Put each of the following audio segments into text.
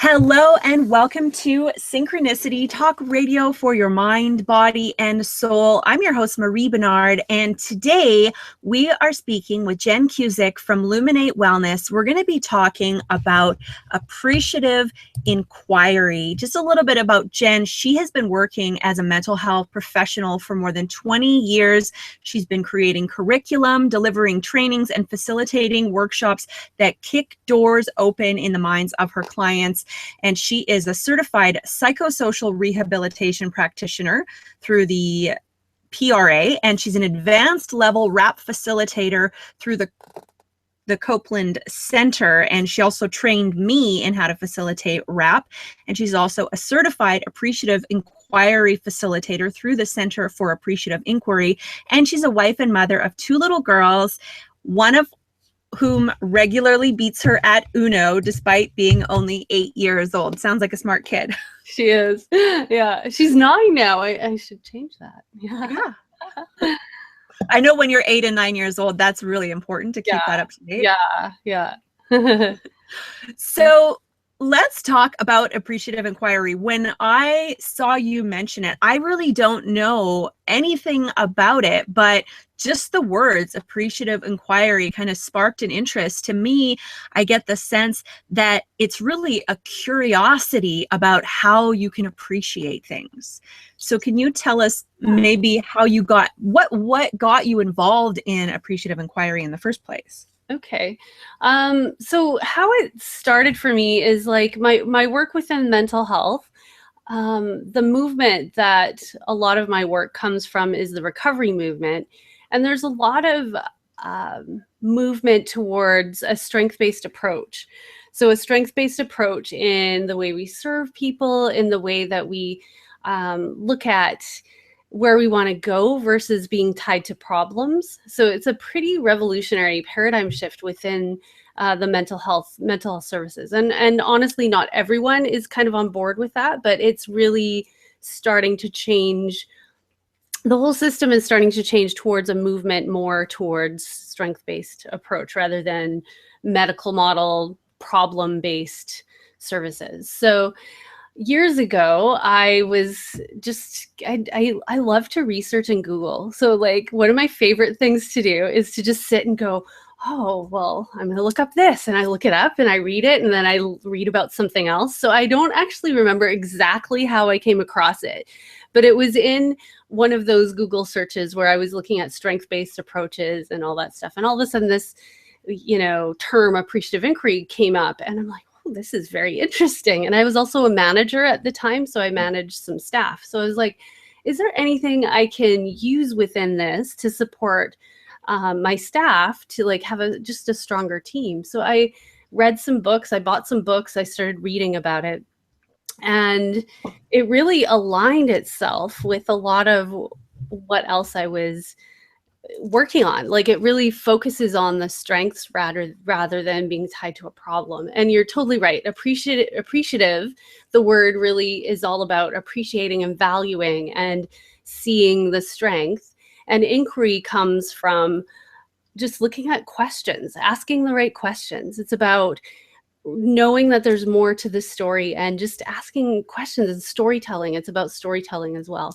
Hello and welcome to Synchronicity Talk Radio for your mind, body, and soul. I'm your host, Marie Bernard, and today we are speaking with Jen Cusick from Luminate Wellness. We're going to be talking about appreciative inquiry. Just a little bit about Jen. She has been working as a mental health professional for more than 20 years. She's been creating curriculum, delivering trainings, and facilitating workshops that kick doors open in the minds of her clients. And she is a certified psychosocial rehabilitation practitioner through the PRA, and she's an advanced level RAP facilitator through the Copeland Center, and she also trained me in how to facilitate RAP, and she's also a certified appreciative inquiry facilitator through the Center for Appreciative Inquiry, and she's a wife and mother of 2 little girls, one of whom regularly beats her at Uno despite being only 8 years old. Sounds like a smart kid. She is. Yeah. She's 9 now. I should change that. Yeah. I know when you're 8 and 9 years old, that's really important to keep that up to date. Yeah. So let's talk about appreciative inquiry. When I saw you mention it, I really don't know anything about it, but just the words appreciative inquiry kind of sparked an interest. To me, I get the sense that it's really a curiosity about how you can appreciate things. So can you tell us maybe how you got, what got you involved in appreciative inquiry in the first place? Okay. So how it started for me is like my work within mental health. The movement that a lot of my work comes from is the recovery movement. And there's a lot of movement towards a strength-based approach. So a strength-based approach in the way we serve people, in the way that we look at where we want to go versus being tied to problems. So it's a pretty revolutionary paradigm shift within the mental health services. And honestly, not everyone is kind of on board with that, but it's really starting to change. The whole system is starting to change towards a movement more towards strength-based approach rather than medical model problem-based services. So years ago, I was just, I love to research and Google. So like one of my favorite things to do is to just sit and go, oh, well, I'm going to look up this, and I look it up and I read it, and then I read about something else. So I don't actually remember exactly how I came across it, but it was in one of those Google searches where I was looking at strength-based approaches and all that stuff. And all of a sudden this, term appreciative inquiry came up, and I'm like, oh, this is very interesting. And I was also a manager at the time, so I managed some staff. So I was like, is there anything I can use within this to support my staff to like have just a stronger team? So I read some books, I bought some books, I started reading about it. And it really aligned itself with a lot of what else I was working on. Like it really focuses on the strengths rather than being tied to a problem. And you're totally right. Appreciative, the word really is all about appreciating and valuing and seeing the strength. And inquiry comes from just looking at questions, asking the right questions. It's about knowing that there's more to the story and just asking questions and storytelling. It's about storytelling as well.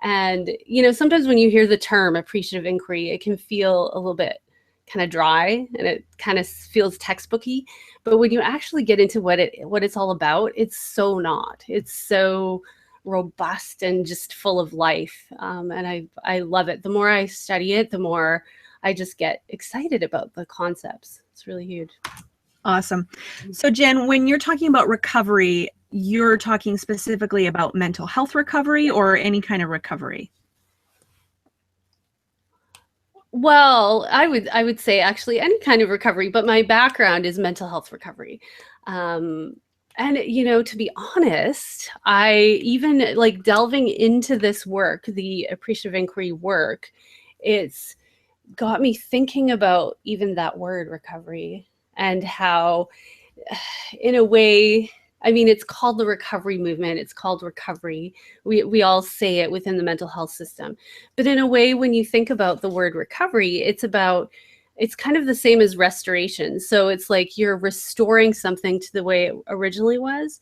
And, sometimes when you hear the term appreciative inquiry, it can feel a little bit kind of dry and it kind of feels textbooky. But when you actually get into what it's all about, it's so not. It's so robust and just full of life. And I love it. The more I study it, the more I just get excited about the concepts. It's really huge. Awesome. So Jen, when you're talking about recovery, you're talking specifically about mental health recovery or any kind of recovery? Well, I would say actually any kind of recovery, but my background is mental health recovery. And, to be honest, I even like delving into this work, the appreciative inquiry work, it's got me thinking about even that word recovery and how in a way, I mean, it's called the recovery movement. It's called recovery. We all say it within the mental health system. But in a way, when you think about the word recovery, it's about it's kind of the same as restoration. So it's like you're restoring something to the way it originally was.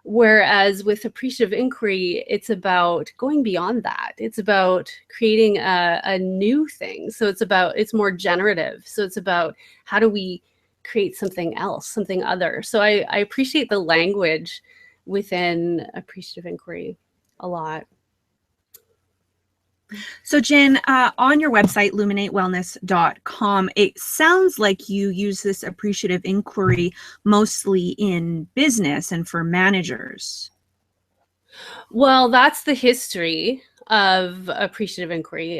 Whereas with appreciative inquiry, it's about going beyond that. It's about creating a new thing. So it's more generative. So it's about how do we create something else, something other. So I appreciate the language within appreciative inquiry a lot. So Jen, on your website, luminatewellness.com, it sounds like you use this appreciative inquiry mostly in business and for managers. Well, that's the history of appreciative inquiry.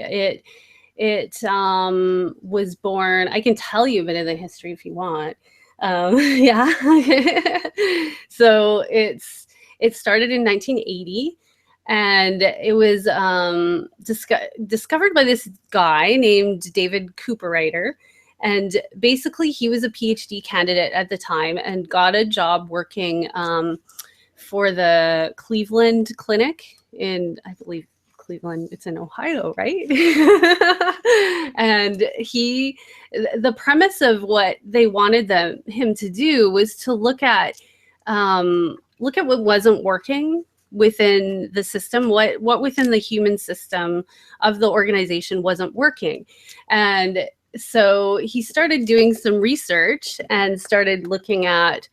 It was born, I can tell you a bit of the history if you want. Yeah. So it started in 1980, and it was discovered by this guy named David Cooperrider. And basically, he was a PhD candidate at the time and got a job working for the Cleveland Clinic in, I believe, Cleveland, it's in Ohio, right? And the premise of what they wanted him to do was to look at what wasn't working within the system, what within the human system of the organization wasn't working. And so he started doing some research and started looking at,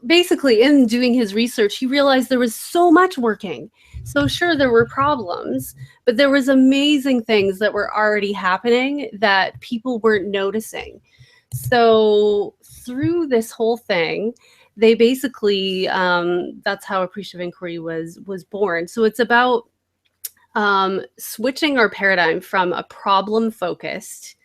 basically in doing his research, he realized there was so much working. So sure, there were problems, but there was amazing things that were already happening that people weren't noticing. So through this whole thing, they basically, that's how appreciative inquiry was born. So it's about switching our paradigm from a problem-focused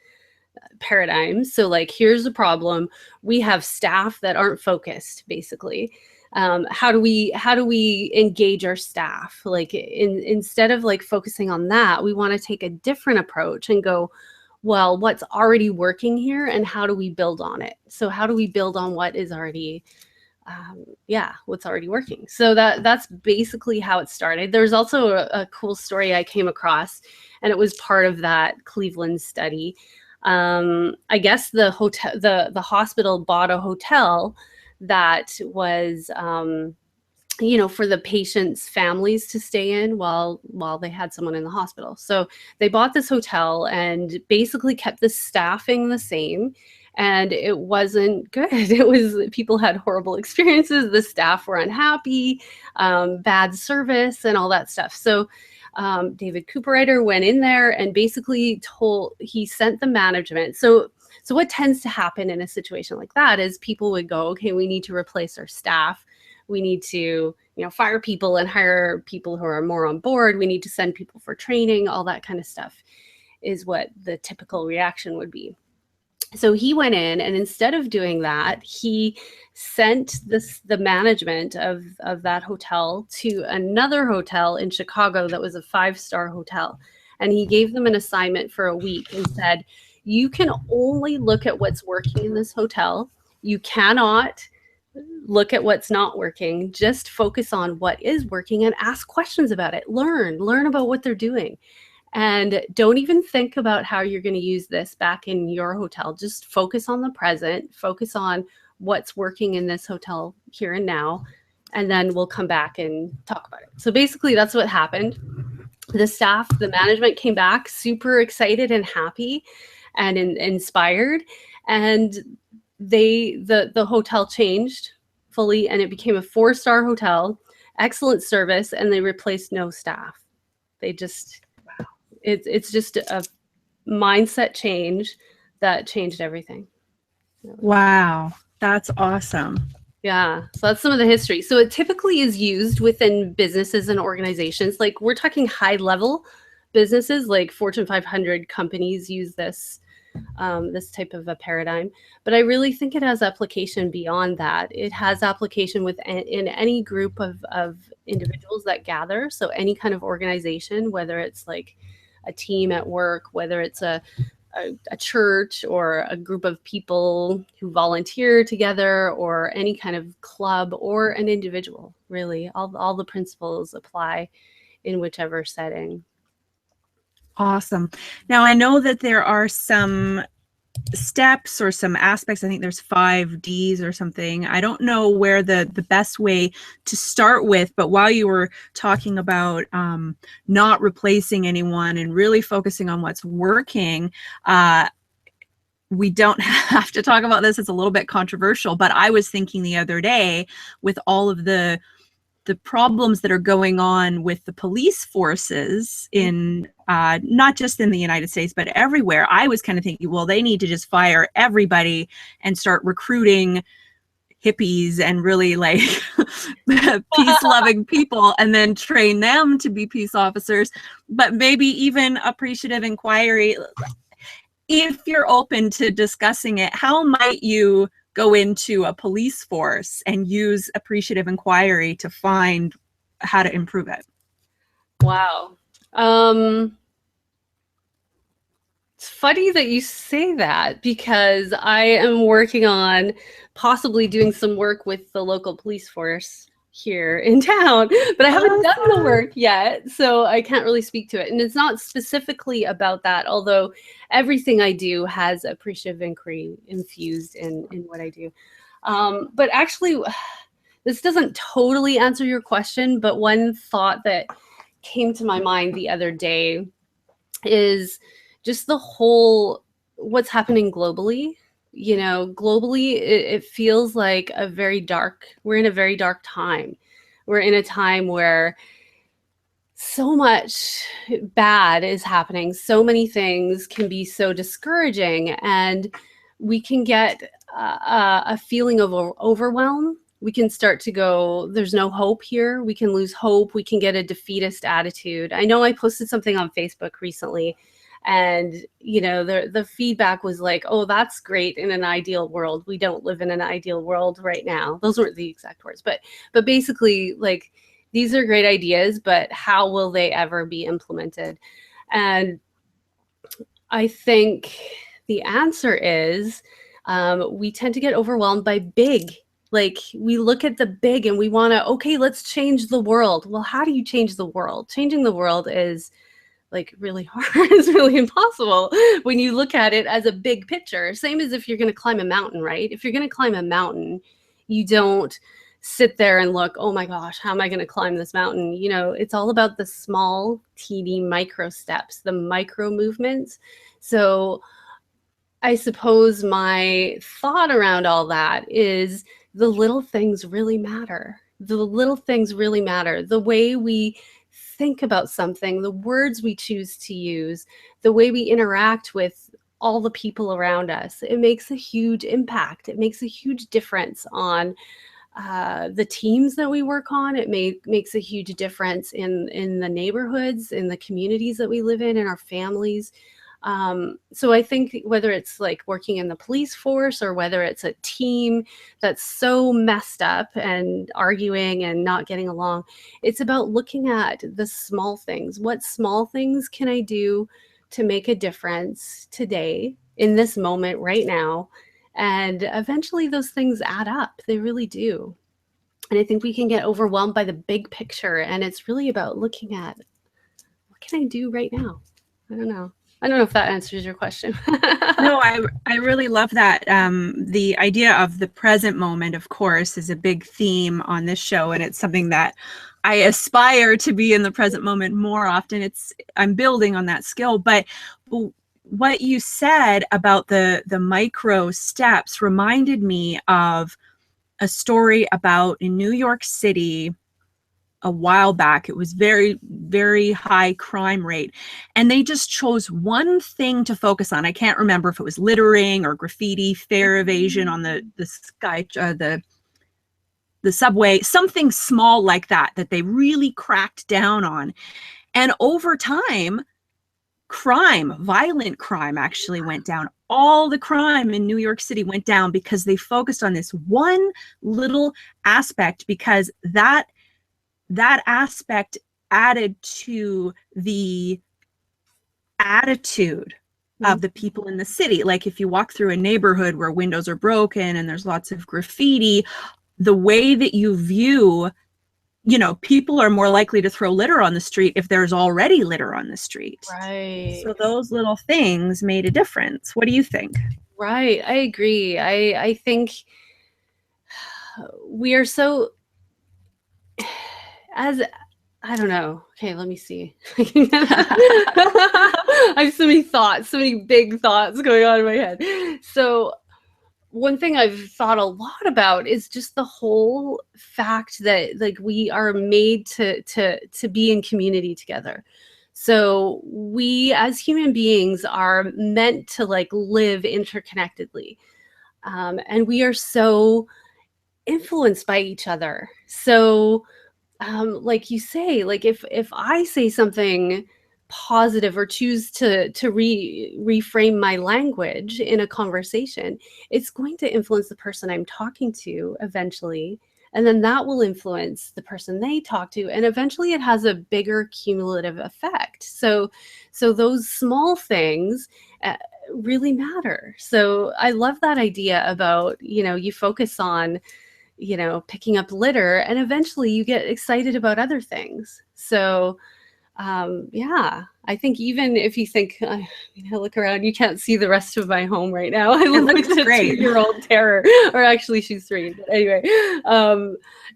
paradigm. So like, here's a problem. We have staff that aren't focused, basically. How do we engage our staff? Like instead of like focusing on that, we want to take a different approach and go, well, what's already working here and how do we build on it? So how do we build on what is already, what's already working? So that's basically how it started. There's also a cool story I came across, and it was part of that Cleveland study. I guess the hospital bought a hotel that was, for the patients' families to stay in while they had someone in the hospital. So they bought this hotel and basically kept the staffing the same. And it wasn't good. It was, people had horrible experiences. The staff were unhappy, bad service and all that stuff. So David Cooperrider went in there and basically he sent the management. So what tends to happen in a situation like that is people would go, okay, we need to replace our staff. We need to, fire people and hire people who are more on board. We need to send people for training, all that kind of stuff is what the typical reaction would be. So he went in, and instead of doing that, he sent the management of that hotel to another hotel in Chicago that was a 5-star hotel. And he gave them an assignment for a week and said, you can only look at what's working in this hotel. You cannot look at what's not working. Just focus on what is working and ask questions about it. Learn about what they're doing. And don't even think about how you're going to use this back in your hotel. Just focus on the present, focus on what's working in this hotel here and now, and then we'll come back and talk about it. So basically that's what happened. The staff, the management came back super excited and happy and inspired, and the hotel changed fully and it became a 4-star hotel, excellent service, and they replaced no staff. They just, it's just a mindset change that changed everything. Wow, that's awesome. Yeah, so that's some of the history. So it typically is used within businesses and organizations. Like, we're talking high level businesses, like Fortune 500 companies use this this type of a paradigm. But I really think it has application beyond that. It has application in any group of individuals that gather. So any kind of organization, whether it's like a team at work, whether it's a church or a group of people who volunteer together, or any kind of club or an individual, really. All the principles apply in whichever setting. Awesome. Now, I know that there are some steps or some aspects. I think there's 5 Ds or something. I don't know where the best way to start with, but while you were talking about not replacing anyone and really focusing on what's working, we don't have to talk about this. It's a little bit controversial, but I was thinking the other day, with all of the problems that are going on with the police forces in not just in the United States, but everywhere, I was kind of thinking, well, they need to just fire everybody and start recruiting hippies and really like peace-loving people and then train them to be peace officers. But maybe even appreciative inquiry, if you're open to discussing it, how might you go into a police force and use appreciative inquiry to find how to improve it? Wow. It's funny that you say that, because I am working on possibly doing some work with the local police force here in town, but I haven't done the work yet, so I can't really speak to it. And it's not specifically about that, although everything I do has appreciative inquiry infused in what I do. But actually, this doesn't totally answer your question, but one thought that came to my mind the other day is just the whole what's happening globally. You know, globally, it feels like we're in a very dark time. We're in a time where so much bad is happening. So many things can be so discouraging, and we can get a feeling of overwhelm. We can start to go, there's no hope here. We can lose hope. We can get a defeatist attitude. I know I posted something on Facebook recently, and the feedback was like, oh, that's great in an ideal world. We don't live in an ideal world right now. Those weren't the exact words, but basically, like, these are great ideas, but how will they ever be implemented? And I think the answer is we tend to get overwhelmed by big. Like, we look at the big and we want to, okay, let's change the world. Well, how do you change the world? Changing the world is like really hard. It's really impossible when you look at it as a big picture. Same as if you're going to climb a mountain, right? If you're going to climb a mountain, you don't sit there and look, oh my gosh, how am I going to climb this mountain? It's all about the small, teeny micro steps, the micro movements. So I suppose my thought around all that is the little things really matter. The little things really matter. The way we think about something, the words we choose to use, the way we interact with all the people around us, it makes a huge impact. It makes a huge difference on the teams that we work on. It makes a huge difference in the neighborhoods, in the communities that we live in our families. So I think whether it's like working in the police force or whether it's a team that's so messed up and arguing and not getting along, it's about looking at the small things. What small things can I do to make a difference today, in this moment, right now? And eventually those things add up. They really do. And I think we can get overwhelmed by the big picture. And it's really about looking at, what can I do right now? I don't know if that answers your question. No, I really love that. The idea of the present moment, of course, is a big theme on this show, and it's something that I aspire to be in the present moment more often. I'm building on that skill. But what you said about the micro steps reminded me of a story about in New York City a while back. It was very, very high crime rate. And they just chose one thing to focus on. I can't remember if it was littering or graffiti, fare evasion on the subway, something small like that they really cracked down on. And over time, violent crime actually went down. All the crime in New York City went down because they focused on this one little aspect, because that aspect added to the attitude of the people in the city. Like, if you walk through a neighborhood where windows are broken and there's lots of graffiti, the way that you view you know, people are more likely to throw litter on the street if there's already litter on the street. Right. So those little things made a difference. What do you think? Right. I agree. I think we are so, as I don't know. Okay, let me see. I have so many thoughts, so many big thoughts going on in my head. So one thing I've thought a lot about is just the whole fact that like we are made to be in community together. So we as human beings are meant to like live interconnectedly. And we are so influenced by each other. So like you say, like if I say something positive or choose to reframe my language in a conversation, it's going to influence the person I'm talking to eventually, and then that will influence the person they talk to, and eventually it has a bigger cumulative effect. So those small things really matter. So I love that idea about, you know, you focus on, you know, picking up litter, and eventually you get excited about other things. So yeah, I think even if you think, I mean, I look around, you can't see the rest of my home right now. I live with a great. 2-year-old terror, or actually she's 3, but anyway.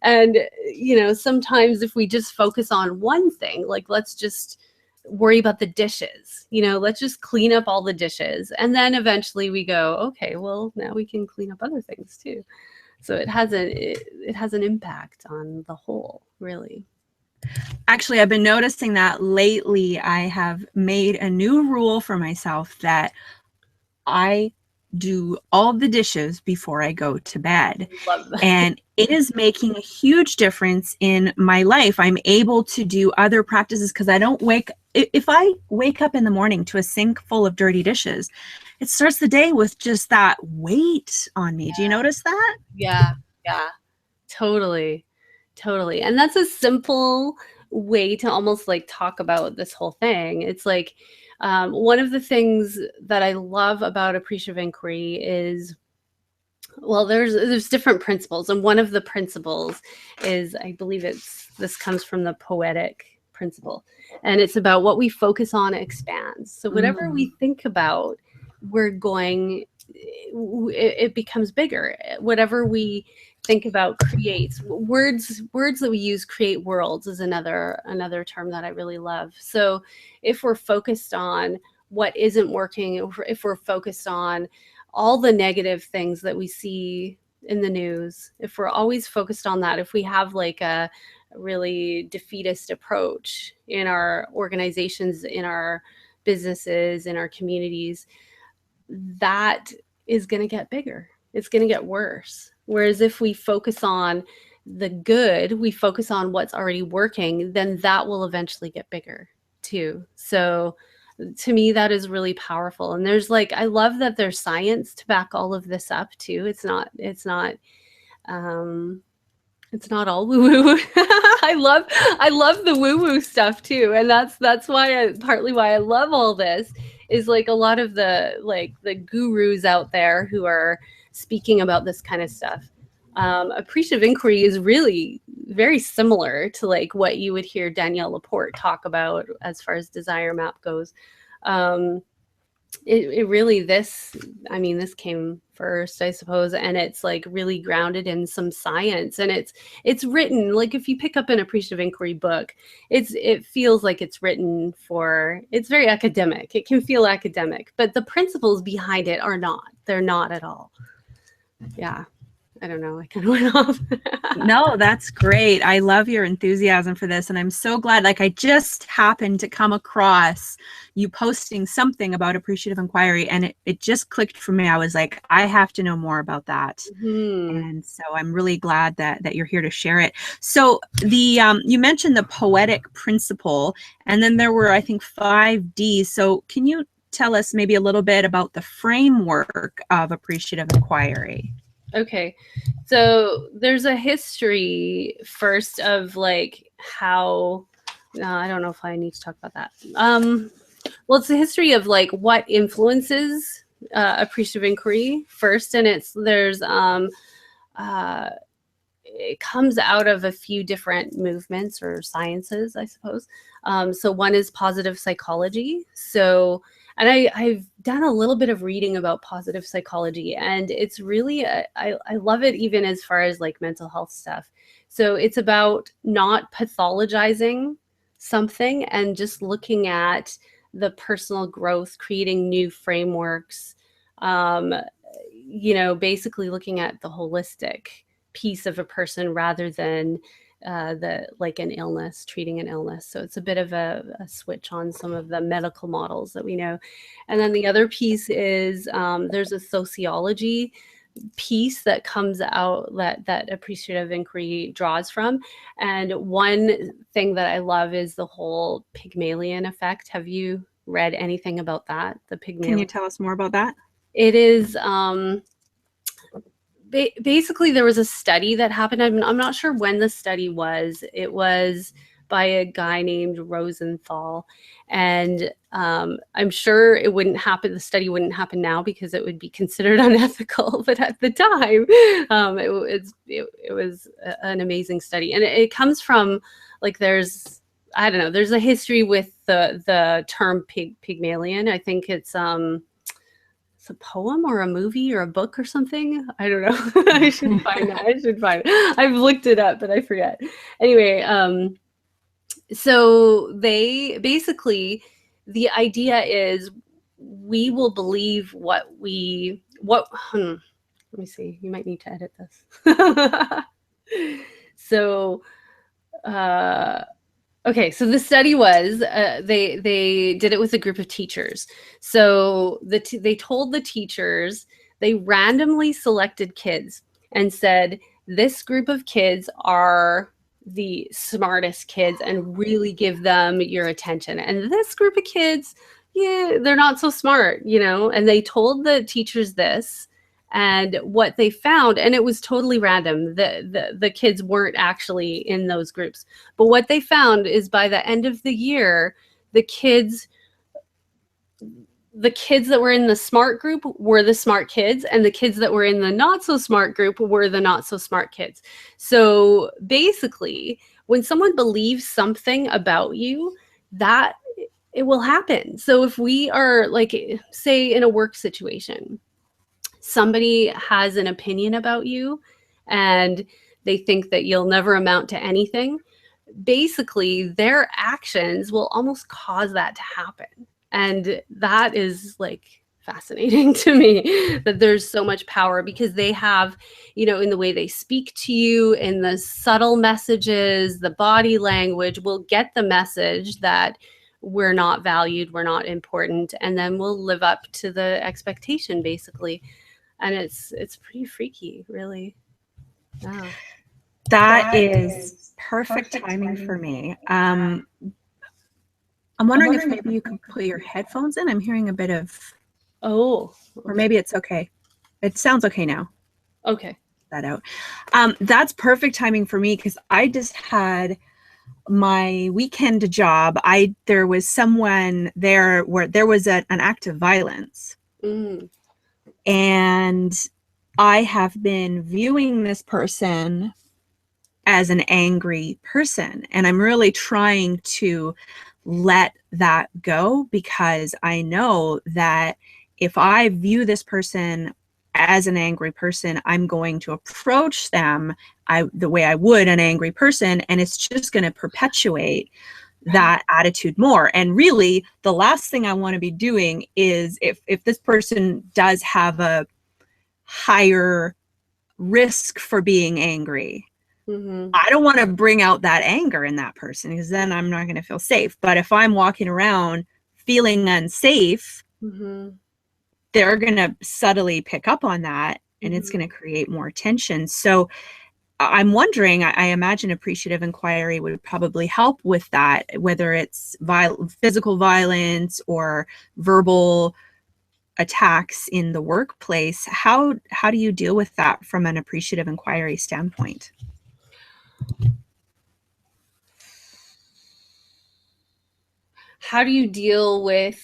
And you know, sometimes if we just focus on one thing, like let's just worry about the dishes, you know, let's just clean up all the dishes, and then eventually we go, okay, well now we can clean up other things too. So it has an impact on the whole, really. Actually, I've been noticing that lately. I have made a new rule for myself that I do all the dishes before I go to bed. Love that. And it is making a huge difference in my life. I'm able to do other practices because I don't if I wake up in the morning to a sink full of dirty dishes, it starts the day with just that weight on me. Do you notice that? Yeah, yeah, totally, totally. And that's a simple way to almost like talk about this whole thing. It's like one of the things that I love about appreciative inquiry is, well, there's different principles, and one of the principles is, I believe this comes from the Poetic Principle, and it's about what we focus on expands. So whatever we think about, it becomes bigger. Whatever we think about creates. Words that we use create worlds is another term that I really love. So if we're focused on what isn't working, if we're focused on all the negative things that we see in the news, if we're always focused on that, if we have like a really defeatist approach in our organizations, in our businesses, in our communities, that is going to get bigger. It's going to get worse. Whereas if we focus on the good, we focus on what's already working, then that will eventually get bigger too. So to me, that is really powerful. And there's like, I love that there's science to back all of this up too. It's not all woo woo. I love the woo woo stuff too. And that's partly why I love all this, is like a lot of the gurus out there who are speaking about this kind of stuff. Appreciative inquiry is really very similar to like what you would hear Danielle Laporte talk about as far as desire map goes. It really, this came first, I suppose, and it's like really grounded in some science, and it's written like, if you pick up an appreciative inquiry book, it feels like it's written it's very academic. It can feel academic, but the principles behind it they're not at all. Yeah. I don't know. I kind of went off. No, that's great. I love your enthusiasm for this. And I'm so glad, like I just happened to come across you posting something about appreciative inquiry, and it just clicked for me. I was like, I have to know more about that. Mm-hmm. And so I'm really glad that you're here to share it. So you mentioned the Poetic Principle, and then there were, I think, 5 Ds. So can you tell us maybe a little bit about the framework of appreciative inquiry? Okay, so there's a history first of like how, no, I don't know if I need to talk about that. Well, it's the history of like what influences appreciative inquiry first, and there's it comes out of a few different movements or sciences, I suppose. So one is positive psychology. So, and I've done a little bit of reading about positive psychology, and it's really, I love it even as far as like mental health stuff. So it's about not pathologizing something and just looking at the personal growth, creating new frameworks, basically looking at the holistic piece of a person rather than the like an illness, treating an illness. So it's a bit of a switch on some of the medical models that we know. And then the other piece is there's a sociology piece that comes out that appreciative inquiry draws from. And one thing that I love is the whole Pygmalion effect. Have you read anything about that? The Pygmalion. Can you tell us more about that? It is basically there was a study that happened. I'm not sure when the study was. It was by a guy named Rosenthal, and I'm sure it wouldn't happen. The study wouldn't happen now because it would be considered unethical. But at the time, it was an amazing study, and it comes from like there's a history with the term Pygmalion. I think it's a poem or a movie or a book or something. I don't know. I should find that. I've looked it up, but I forget. Anyway, so they basically, the idea is we will believe let me see, you might need to edit this. So, okay, so the study was they did it with a group of teachers. So they told the teachers, they randomly selected kids and said, this group of kids are the smartest kids and really give them your attention. And this group of kids, yeah, they're not so smart, and they told the teachers this. And what they found, and it was totally random, the kids weren't actually in those groups. But what they found is by the end of the year, the kids that were in the smart group were the smart kids, and the kids that were in the not so smart group were the not so smart kids. So basically, when someone believes something about you, that it will happen. So if we are like, say in a work situation, somebody has an opinion about you and they think that you'll never amount to anything, basically their actions will almost cause that to happen. And that is like fascinating to me, that there's so much power because they have, in the way they speak to you, in the subtle messages, the body language will get the message that we're not valued, we're not important, and then we'll live up to the expectation basically. And it's pretty freaky, really. Yeah. That is perfect timing for me. I'm wondering if maybe you could put your headphones in. I'm hearing a bit of, or maybe it's okay. It sounds okay now. Okay. That out. That's perfect timing for me because I just had my weekend job. There was someone there where there was an act of violence. And I have been viewing this person as an angry person. And I'm really trying to let that go because I know that if I view this person as an angry person, I'm going to approach them the way I would an angry person. And it's just going to perpetuate that attitude more. And really, the last thing I want to be doing is if this person does have a higher risk for being angry, I don't want to bring out that anger in that person because then I'm not going to feel safe. But if I'm walking around feeling unsafe, they're going to subtly pick up on that and it's going to create more tension. So I'm wondering, I imagine appreciative inquiry would probably help with that, whether it's physical violence or verbal attacks in the workplace. How do you deal with that from an appreciative inquiry standpoint? How do you deal with,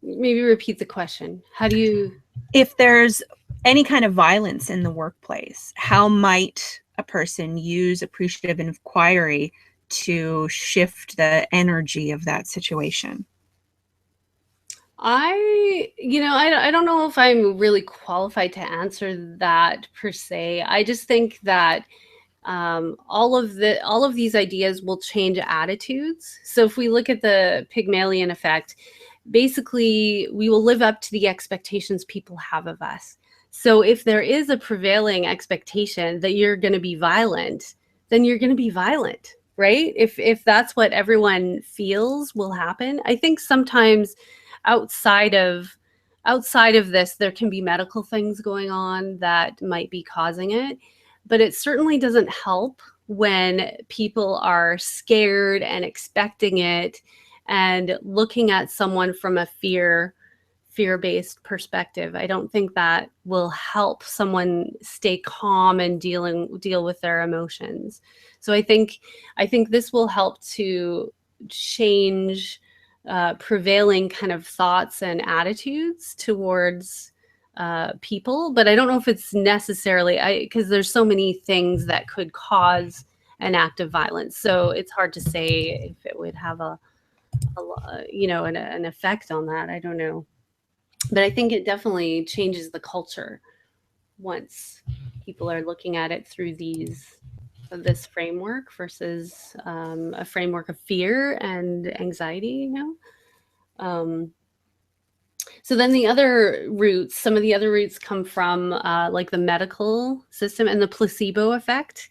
maybe repeat the question. How do you, if there's any kind of violence in the workplace, how might that person use appreciative inquiry to shift the energy of that situation? I don't know if I'm really qualified to answer that per se. I just think that all of these ideas will change attitudes. So if we look at the Pygmalion effect, basically we will live up to the expectations people have of us. So if there is a prevailing expectation that you're going to be violent, then you're going to be violent, right? If that's what everyone feels will happen. I think sometimes outside of this, there can be medical things going on that might be causing it, but it certainly doesn't help when people are scared and expecting it and looking at someone from a fear-based perspective. I don't think that will help someone stay calm and deal with their emotions. So I think this will help to change prevailing kind of thoughts and attitudes towards people, but I don't know if it's necessarily, because there's so many things that could cause an act of violence. So it's hard to say if it would have an effect on that. I don't know, but I think it definitely changes the culture once people are looking at it through this framework versus a framework of fear and anxiety. So then some of the other roots come from like the medical system and the placebo effect.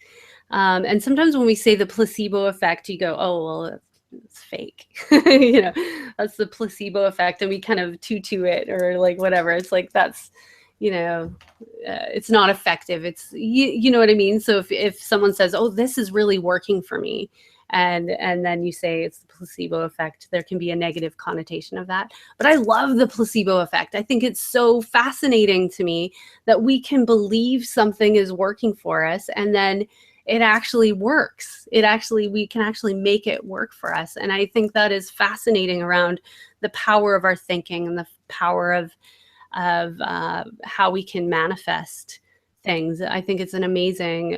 And sometimes when we say the placebo effect, you go, oh, well, it's fake. That's the placebo effect. And we kind of tutu it or like whatever. It's like, that's, it's not effective. It's, you know what I mean? So if someone says, oh, this is really working for me, and then you say it's the placebo effect, there can be a negative connotation of that. But I love the placebo effect. I think it's so fascinating to me that we can believe something is working for us and then it actually works. We can actually make it work for us. And I think that is fascinating around the power of our thinking and the power of how we can manifest things. I think it's amazing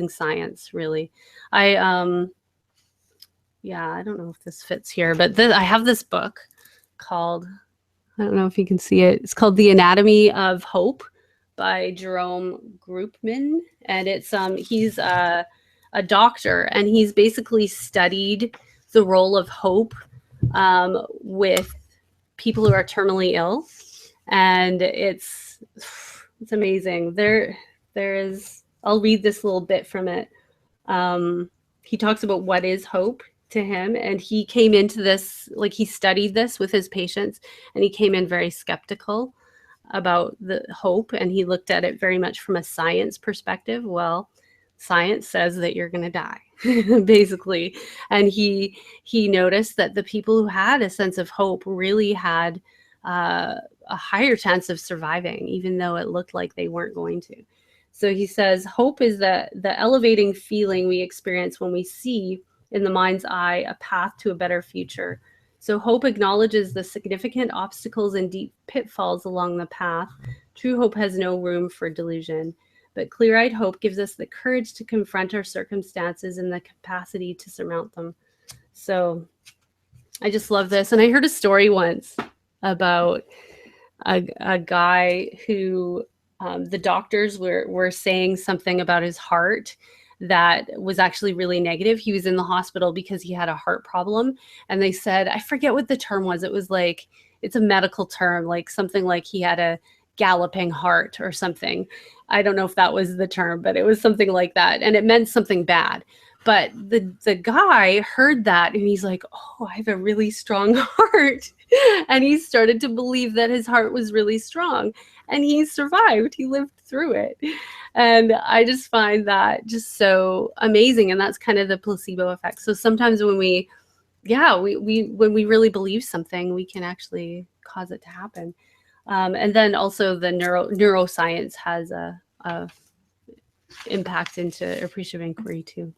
science, really. I don't know if this fits here, but I have this book called, I don't know if you can see it. It's called The Anatomy of Hope by Jerome Groopman. And it's, he's a doctor, and he's basically studied the role of hope with people who are terminally ill. And it's amazing. There is, I'll read this little bit from it. He talks about what is hope to him. And he came into this, like he studied this with his patients, and he came in very skeptical about the hope. And he looked at it very much from a science perspective. Well, science says that you're going to die, basically. And he noticed that the people who had a sense of hope really had a higher chance of surviving, even though it looked like they weren't going to. So he says, hope is the elevating feeling we experience when we see in the mind's eye a path to a better future. So hope acknowledges the significant obstacles and deep pitfalls along the path. True hope has no room for delusion, but clear-eyed hope gives us the courage to confront our circumstances and the capacity to surmount them. So I just love this. And I heard a story once about a guy who the doctors were saying something about his heart that was actually really negative. He was in the hospital because he had a heart problem. And they said, I forget what the term was. It was like, it's a medical term, like something like he had a galloping heart or something. I don't know if that was the term, but it was something like that. And it meant something bad. But the guy heard that and he's like, oh, I have a really strong heart. And he started to believe that his heart was really strong. And he survived. He lived through it. And I just find that just so amazing. And that's kind of the placebo effect. So sometimes when we really believe something, we can actually cause it to happen. And then also the neuroscience has a impact into appreciative inquiry too.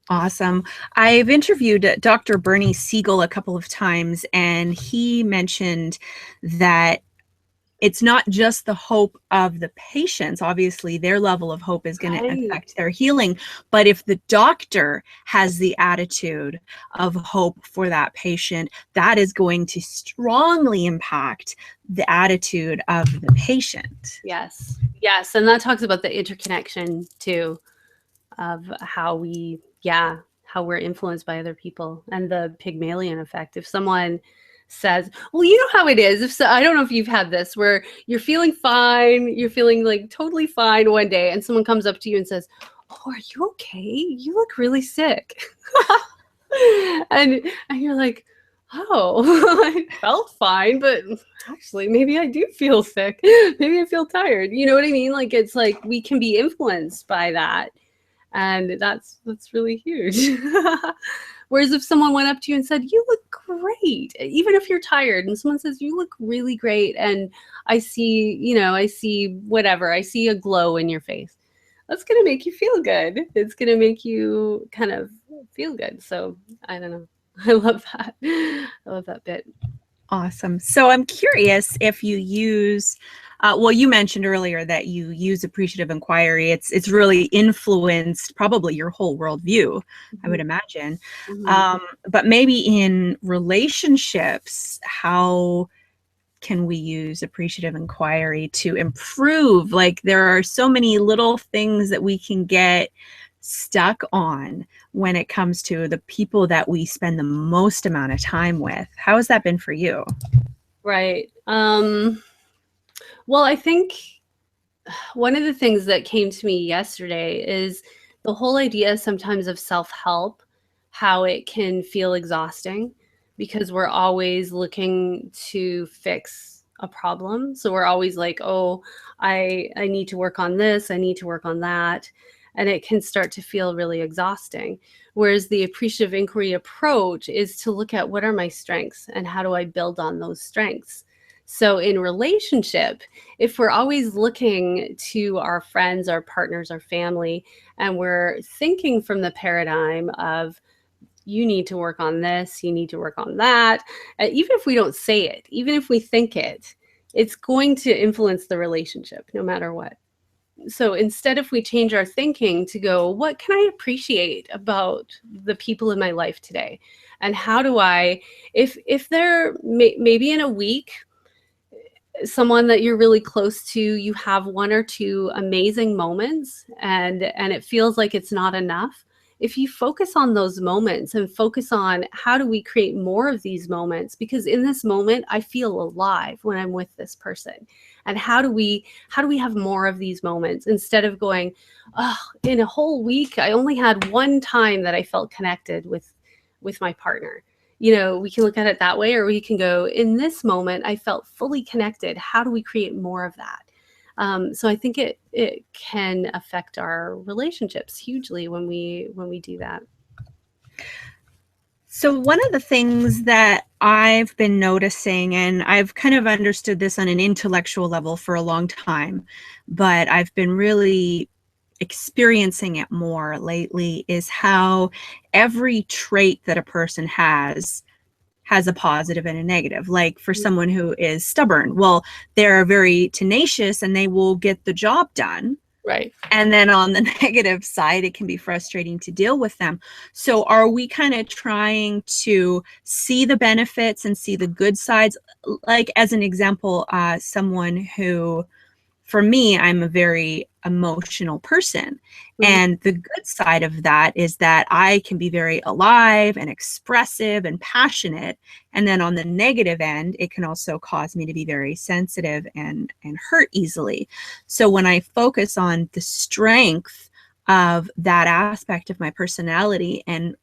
Awesome. I've interviewed Dr. Bernie Siegel a couple of times, and he mentioned that it's not just the hope of the patients. Obviously, their level of hope is going to Right. affect their healing. But if the doctor has the attitude of hope for that patient, that is going to strongly impact the attitude of the patient. Yes. Yes. And that talks about the interconnection too of how how we're influenced by other people and the Pygmalion effect. If someone says, well, you know how it is. If so, I don't know if you've had this where you're feeling fine, you're feeling like totally fine one day, and someone comes up to you and says, oh, are you okay? You look really sick. and you're like, oh, I felt fine, but actually maybe I do feel sick. Maybe I feel tired. You know what I mean? Like, it's like we can be influenced by that. And that's really huge. Whereas if someone went up to you and said, you look great, even if you're tired, and someone says, you look really great, and I see whatever, I see a glow in your face, that's going to make you feel good. It's going to make you kind of feel good. So I don't know. I love that. I love that bit. Awesome. So I'm curious if you use, well, you mentioned earlier that you use appreciative inquiry. It's really influenced probably your whole worldview, I would imagine. But maybe in relationships, how can we use appreciative inquiry to improve? Like, there are so many little things that we can get stuck on when it comes to the people that we spend the most amount of time with. How has that been for you? Right. Well, I think one of the things that came to me yesterday is the whole idea sometimes of self-help, how it can feel exhausting because we're always looking to fix a problem. So we're always like, oh, I need to work on this, I need to work on that. And it can start to feel really exhausting. Whereas the appreciative inquiry approach is to look at what are my strengths and how do I build on those strengths. So in relationship, if we're always looking to our friends, our partners, our family, and we're thinking from the paradigm of, you need to work on this, you need to work on that, even if we don't say it, even if we think it, it's going to influence the relationship no matter what. So instead, if we change our thinking to go, what can I appreciate about the people in my life today? And how do I, if they're maybe in a week, someone that you're really close to, you have one or two amazing moments and it feels like it's not enough. If you focus on those moments and focus on how do we create more of these moments, because in this moment I feel alive when I'm with this person, and how do we have more of these moments instead of going, oh, in a whole week I only had one time that I felt connected with my partner. We can look at it that way, or we can go, in this moment I felt fully connected. How do we create more of that? So I think it can affect our relationships hugely when we do that. So one of the things that I've been noticing, and I've kind of understood this on an intellectual level for a long time, but I've been really experiencing it more lately, is how every trait that a person has a positive and a negative. Like for someone who is stubborn, well, they're very tenacious and they will get the job done. Right. And then on the negative side, it can be frustrating to deal with them. So are we kind of trying to see the benefits and see the good sides? Like, as an example, someone who, for me, I'm a very emotional person. And the good side of that is that I can be very alive and expressive and passionate. And then on the negative end, it can also cause me to be very sensitive and hurt easily. So when I focus on the strength of that aspect of my personality and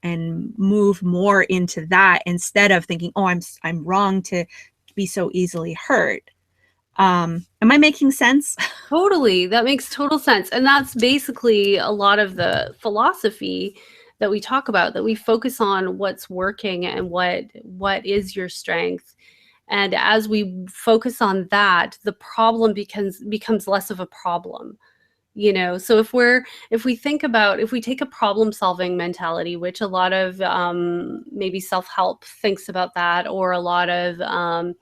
move more into that, instead of thinking, oh, I'm wrong to be so easily hurt. Am I making sense? Totally. That makes total sense. And that's basically a lot of the philosophy that we talk about, that we focus on what's working and what is your strength. And as we focus on that, the problem becomes less of a problem. So if we take a problem solving mentality, which a lot of maybe self-help thinks about that, or a lot of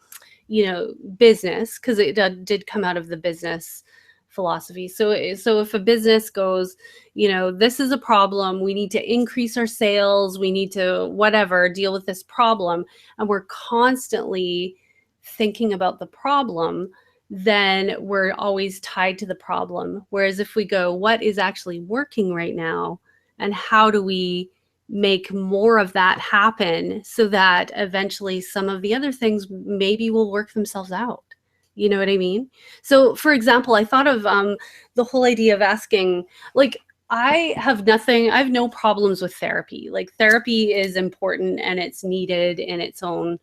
business, because it did come out of the business philosophy. So if a business goes, this is a problem, we need to increase our sales, we need to whatever, deal with this problem, and we're constantly thinking about the problem, then we're always tied to the problem. Whereas if we go, what is actually working right now, and how do we make more of that happen so that eventually some of the other things maybe will work themselves out. You know what I mean? So for example, I thought of the whole idea of asking, like, I have no problems with therapy. Like, therapy is important and it's needed in its own,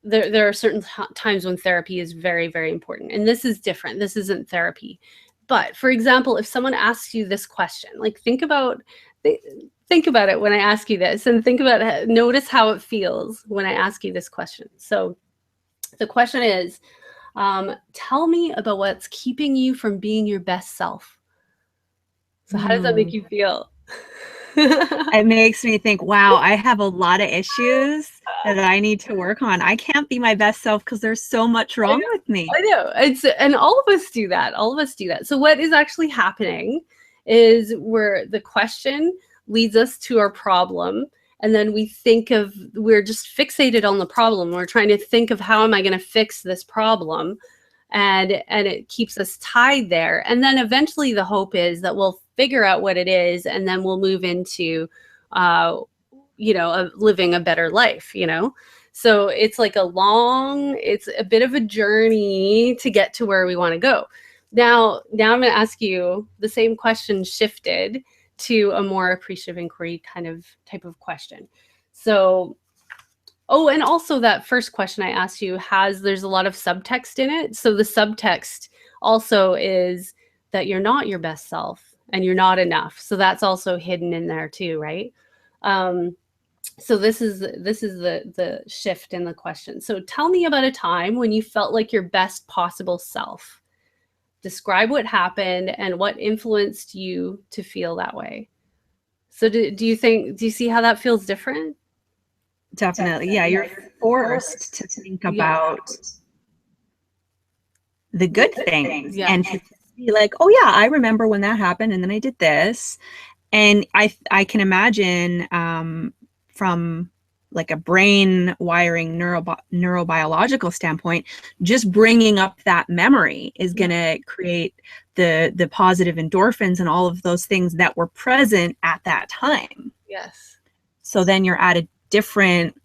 there are certain times when therapy is very, very important. And this is different. This isn't therapy. But for example, if someone asks you this question, like, think about it when I ask you this, and notice how it feels when I ask you this question. So the question is, tell me about what's keeping you from being your best self. So how does that make you feel? It makes me think, wow, I have a lot of issues that I need to work on. I can't be my best self because there's so much wrong with me. I know. And all of us do that. So what is actually happening is the question leads us to our problem. And then we're just fixated on the problem. We're trying to think of, how am I going to fix this problem? And it keeps us tied there. And then eventually the hope is that we'll figure out what it is, and then we'll move into, living a better life, So it's like it's a bit of a journey to get to where we want to go. Now I'm going to ask you the same question shifted to a more appreciative inquiry type of question. So, and also that first question I asked you there's a lot of subtext in it. So the subtext also is that you're not your best self and you're not enough. So that's also hidden in there too, right? So this is the shift in the question. So tell me about a time when you felt like your best possible self. Describe what happened and what influenced you to feel that way. So do you see how that feels different? Definitely. Yeah, you're forced to think about the good things and to be like, oh yeah, I remember when that happened and then I did this. And I can imagine from like a brain wiring neurobiological standpoint, just bringing up that memory is going to create the positive endorphins and all of those things that were present at that time. Yes. So then you're at a different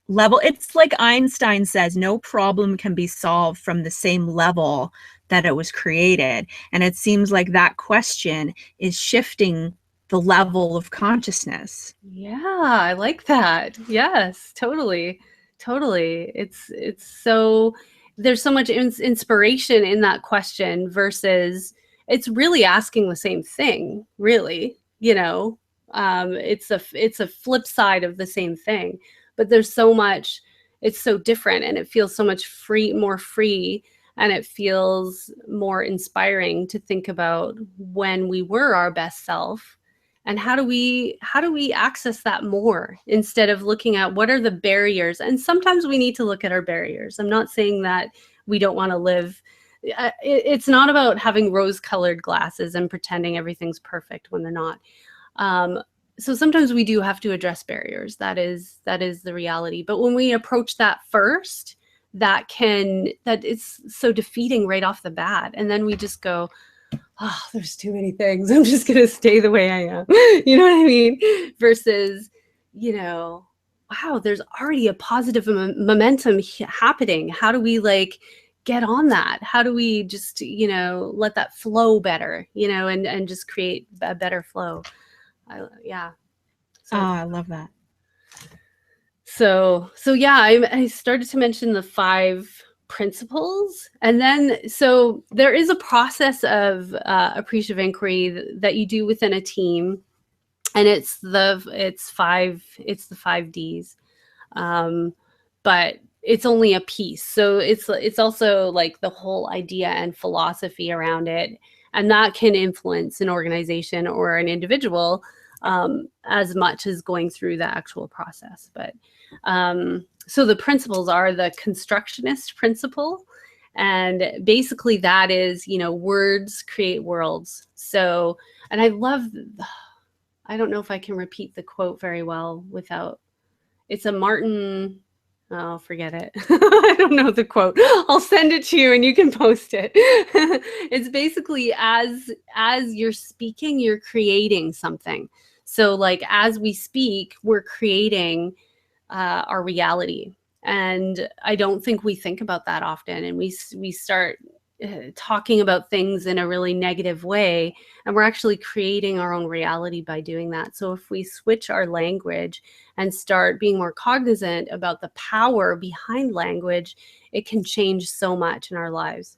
level. It's like Einstein says, no problem can be solved from the same level that it was created. And it seems like that question is shifting the level of consciousness. Yeah, I like that. Yes, totally. It's so, there's so much inspiration in that question versus it's really asking the same thing, really. It's a flip side of the same thing, but there's so much, it's so different, and it feels so much more free, and it feels more inspiring to think about when we were our best self. And how do we access that more, instead of looking at what are the barriers? And sometimes we need to look at our barriers. I'm not saying that we don't want to live. It's not about having rose-colored glasses and pretending everything's perfect when they're not. So sometimes we do have to address barriers. That is the reality. But when we approach that first, that it's so defeating right off the bat. And then we just go, oh, there's too many things. I'm just going to stay the way I am. You know what I mean? Versus, wow, there's already a positive momentum happening. How do we get on that? How do we just, let that flow better, and just create a better flow? Yeah. So, I love that. So yeah, I started to mention the 5 principles, and then so there is a process of appreciative inquiry that you do within a team, and it's the 5 Ds, but it's only a piece. So it's also like the whole idea and philosophy around it, and that can influence an organization or an individual as much as going through the actual process. But so the principles are the Constructionist Principle. And basically that is, words create worlds. So, and I don't know if I can repeat the quote very well without, it's a Martin, oh, forget it. I don't know the quote. I'll send it to you and you can post it. It's basically as you're speaking, you're creating something. So like as we speak, we're creating our reality. And I don't think we think about that often. And we start talking about things in a really negative way, and we're actually creating our own reality by doing that. So if we switch our language and start being more cognizant about the power behind language, it can change so much in our lives.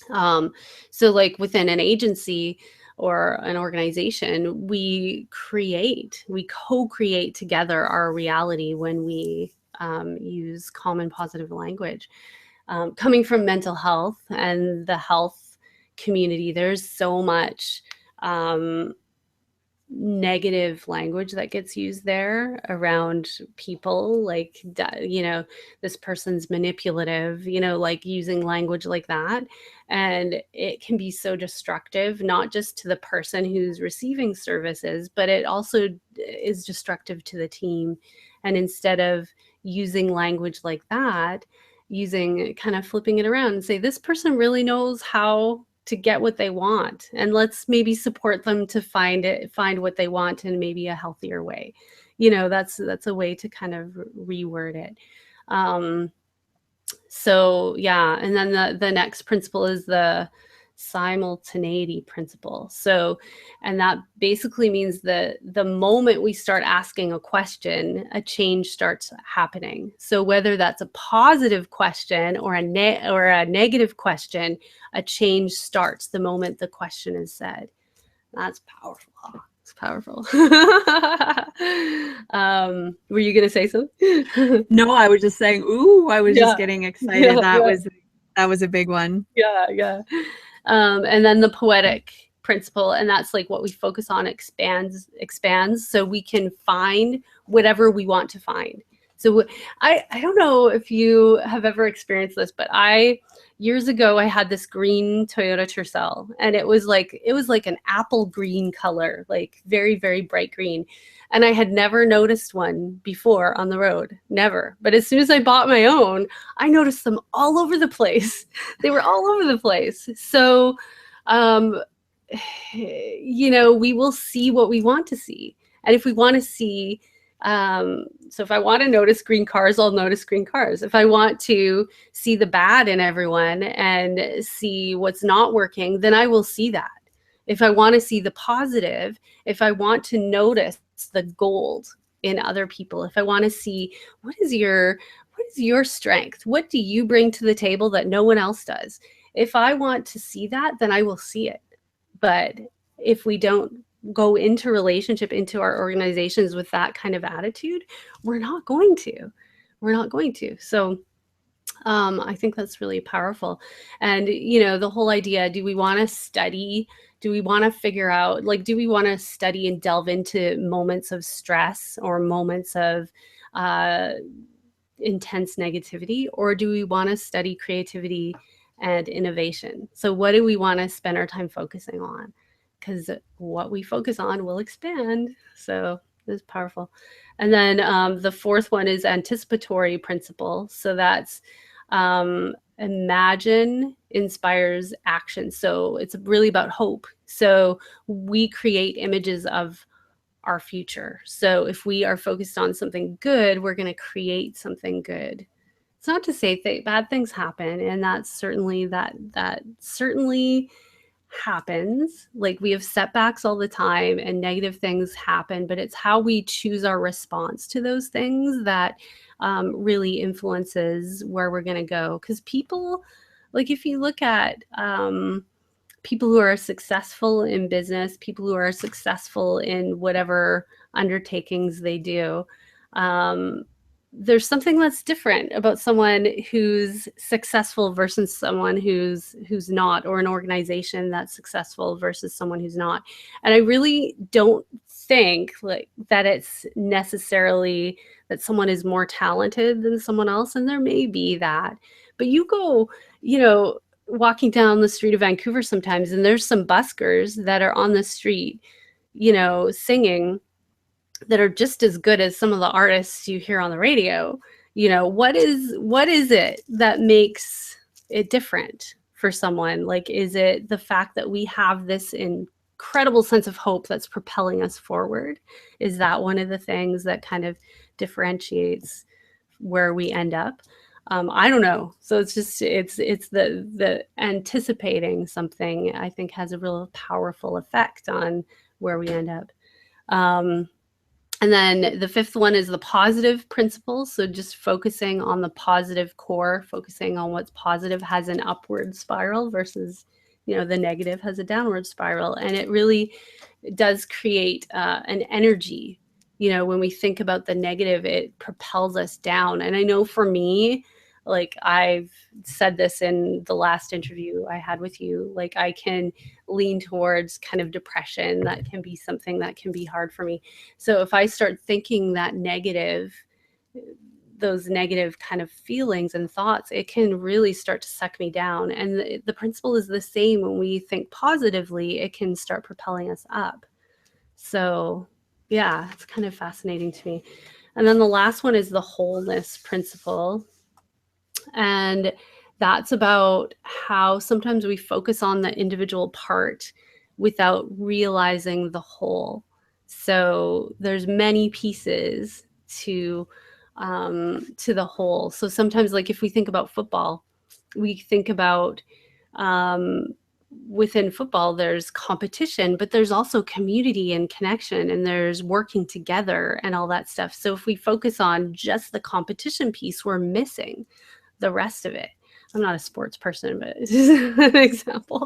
So like within an agency or an organization, we co-create together our reality when we use common positive language. Coming from mental health and the health community, there's so much negative language that gets used there around people, like, this person's manipulative, like using language like that. And it can be so destructive, not just to the person who's receiving services, but it also is destructive to the team. And instead of using language like that, kind of flipping it around and say, this person really knows how to get what they want, and let's maybe support them to find what they want in maybe a healthier way. That's a way to kind of reword it. So yeah, and then the next principle is the simultaneity principle. So, and that basically means that the moment we start asking a question, a change starts happening. So whether that's a positive question or a negative question, a change starts the moment the question is said. That's powerful. It's powerful. Were you gonna say something? No, I was just saying, ooh, I was just getting excited. Yeah. That was a big one. Yeah. And then the Poetic Principle, and that's like what we focus on expands, so we can find whatever we want to find. So I don't know if you have ever experienced this, but years ago I had this green Toyota Tercel, and it was like an apple green color, like very, very bright green. And I had never noticed one before on the road, never. But as soon as I bought my own, I noticed them all over the place. They were all over the place. So, we will see what we want to see. And if we want to see, so if I want to notice green cars, I'll notice green cars. If I want to see the bad in everyone and see what's not working, then I will see that. If I want to see the positive, if I want to notice the gold in other people, if I want to see what is your strength, what do you bring to the table that no one else does? If I want to see that, then I will see it. But if we don't go into relationship, into our organizations with that kind of attitude, we're not going to. So I think that's really powerful. And, the whole idea, do we want to study? Do we want to figure out, like, do we want to study and delve into moments of stress or moments of intense negativity? Or do we want to study creativity and innovation? So what do we want to spend our time focusing on? Because what we focus on will expand. So it's powerful. And then the fourth one is anticipatory principle. So that's imagine inspires action. So it's really about hope. So we create images of our future. So if we are focused on something good, we're going to create something good. It's not to say bad things happen, and that's certainly that certainly happens. Like, we have setbacks all the time and negative things happen, but it's how we choose our response to those things that really influences where we're going to go. Because people, like, if you look at people who are successful in business, people who are successful in whatever undertakings they do, there's something that's different about someone who's successful versus someone who's not, or an organization that's successful versus someone who's not. And I really don't think like that it's necessarily that someone is more talented than someone else, and there may be that. But you go, walking down the street of Vancouver sometimes, and there's some buskers that are on the street, singing, that are just as good as some of the artists you hear on the radio. What is it that makes it different for someone? Like, is it the fact that we have this incredible sense of hope that's propelling us forward? Is that one of the things that kind of differentiates where we end up? I don't know. So it's just, it's the anticipating something, I think, has a real powerful effect on where we end up. And then the fifth one is the positive principle. So just focusing on the positive core, focusing on what's positive, has an upward spiral versus, the negative has a downward spiral. And it really does create an energy. When we think about the negative, it propels us down. And I know for me, like I've said this in the last interview I had with you, like I can lean towards kind of depression. That can be something that can be hard for me. So if I start thinking that those negative kind of feelings and thoughts, it can really start to suck me down. And the principle is the same. When we think positively, it can start propelling us up. So yeah, it's kind of fascinating to me. And then the last one is the wholeness principle. And that's about how sometimes we focus on the individual part without realizing the whole. So there's many pieces to the whole. So sometimes, like if we think about football, we think about within football, there's competition, but there's also community and connection, and there's working together and all that stuff. So if we focus on just the competition piece, we're missing the rest of it. I'm not a sports person, but it's just an example.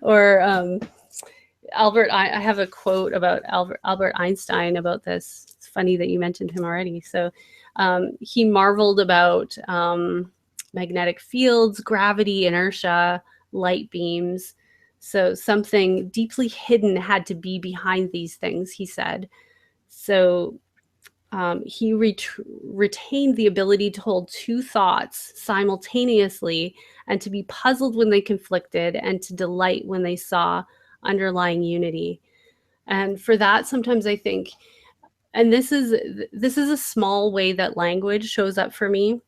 Or I have a quote about Albert Einstein about this. It's funny that you mentioned him already. So he marveled about magnetic fields, gravity, inertia, light beams. So something deeply hidden had to be behind these things, he said. So he retained the ability to hold two thoughts simultaneously, and to be puzzled when they conflicted, and to delight when they saw underlying unity. And for that, sometimes I think, and this is a small way that language shows up for me.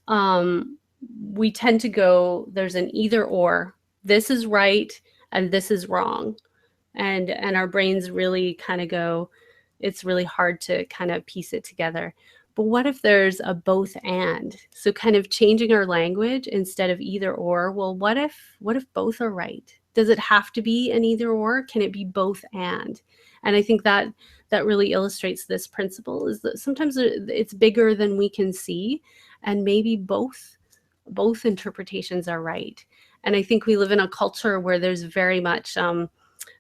We tend to go, there's an either or. This is right and this is wrong. And our brains really kind of go, it's really hard to kind of piece it together. But what if there's a both and? So kind of changing our language instead of either or. Well, what if both are right? Does it have to be an either or? Can it be both and? And I think that really illustrates this principle, is that sometimes it's bigger than we can see, and maybe both interpretations are right. And I think we live in a culture where there's very much an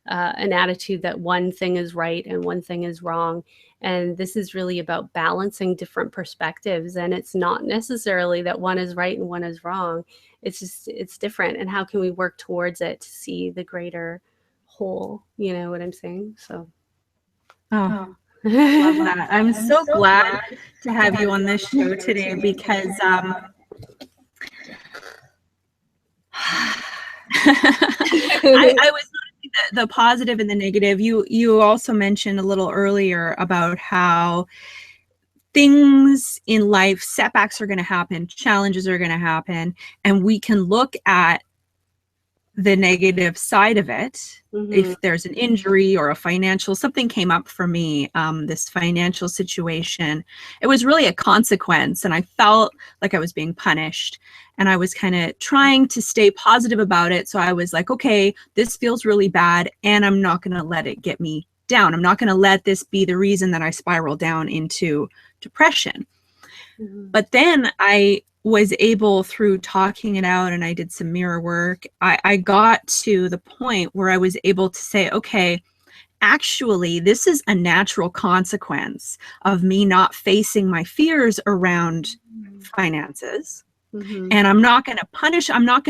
attitude that one thing is right and one thing is wrong. And this is really about balancing different perspectives. And it's not necessarily that one is right and one is wrong. It's just, it's different. And how can we work towards it to see the greater whole? You know what I'm saying? So. Oh, love that. I'm so glad to have you on this show today, because I was the positive and the negative. You also mentioned a little earlier about how things in life, setbacks are going to happen, challenges are going to happen, and we can look at the negative side of it. Mm-hmm. If there's an injury or a financial, something came up for me, this financial situation, it was really a consequence, and I felt like I was being punished, and I was kind of trying to stay positive about it. So I was like, okay, this feels really bad, and I'm not going to let it get me down. I'm not going to let this be the reason that I spiral down into depression. Mm-hmm. But then I was able, through talking it out, and I did some mirror work, I got to the point where I was able to say, okay, actually, this is a natural consequence of me not facing my fears around finances. Mm-hmm. And I'm not going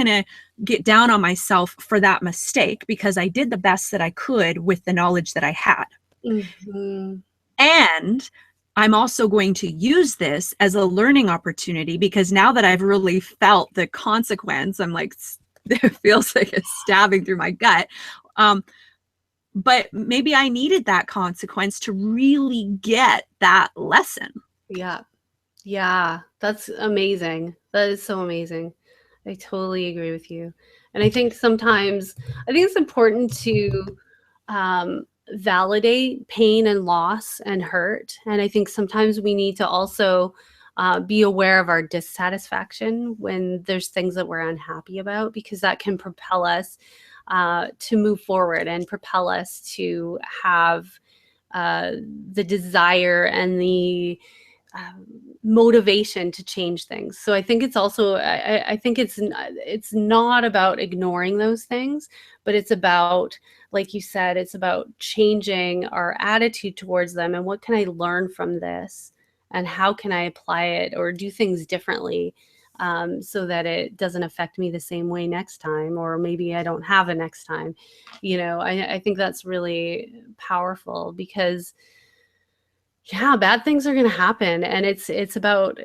to get down on myself for that mistake, because I did the best that I could with the knowledge that I had. Mhm. And I'm also going to use this as a learning opportunity, because now that I've really felt the consequence, I'm like, it feels like it's stabbing through my gut. But maybe I needed that consequence to really get that lesson. Yeah. Yeah, that's amazing. That is so amazing. I totally agree with you. And I think sometimes, I think it's important to validate pain and loss and hurt. And I think sometimes we need to also be aware of our dissatisfaction when there's things that we're unhappy about, because that can propel us to move forward and propel us to have uh, the desire and the um, motivation to change things. So I think it's also, I think it's not about ignoring those things, but it's about, like you said, it's about changing our attitude towards them. And what can I learn from this? And how can I apply it or do things differently, so that it doesn't affect me the same way next time, or maybe I don't have a next time. I think that's really powerful, because yeah, bad things are going to happen, and it's about,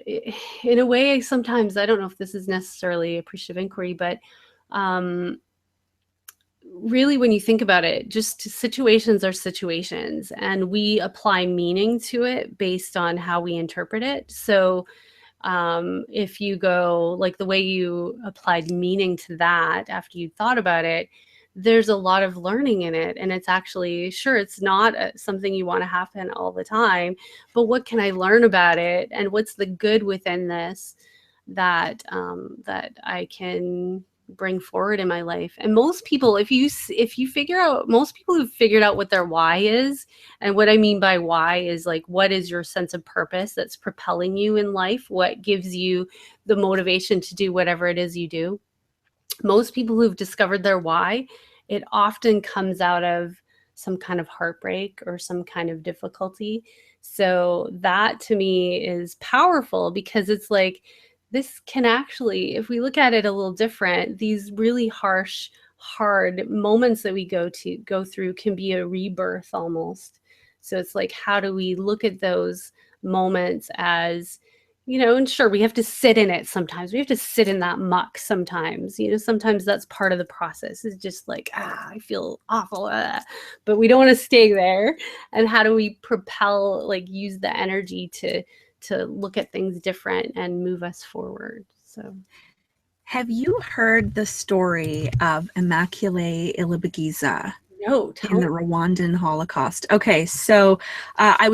in a way, sometimes I don't know if this is necessarily appreciative inquiry, but um really, when you think about it, just situations are situations, and we apply meaning to it based on how we interpret it. So if you go like the way you applied meaning to that after you thought about it, there's a lot of learning in it. And it's actually, sure, it's not something you want to happen all the time, but what can I learn about it? And what's the good within this that I can bring forward in my life? And most people, if you figure out, most people who've figured out what their why is, and what I mean by why is like, what is your sense of purpose that's propelling you in life? What gives you the motivation to do whatever it is you do? Most people who've discovered their why, it often comes out of some kind of heartbreak or some kind of difficulty. So that to me is powerful, because it's like, this can actually, if we look at it a little different, these really harsh, hard moments that we go through can be a rebirth almost. So it's like, how do we look at those moments as, and sure, we have to sit in it sometimes. We have to sit in that muck sometimes. Sometimes that's part of the process. It's just like, I feel awful, but we don't want to stay there. And how do we propel, like, use the energy to look at things different and move us forward? So, Have you heard the story of Immaculée Ilibagiza no, in tell the me. Rwandan Holocaust? Okay, so I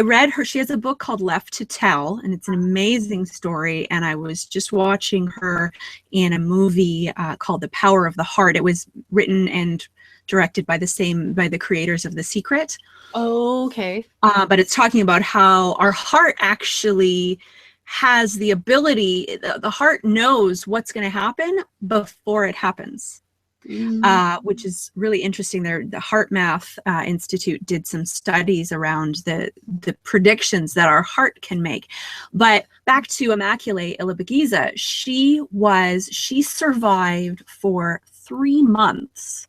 read her, she has a book called Left to Tell, and it's an amazing story. And I was just watching her in a movie called The Power of the Heart. It was written and directed by the creators of The Secret. Oh, okay. But it's talking about how our heart actually has the ability, the heart knows what's going to happen before it happens. Which is really interesting. The Heart Math Institute did some studies around the predictions that our heart can make. But back to Immaculée Ilibagiza, she survived for 3 months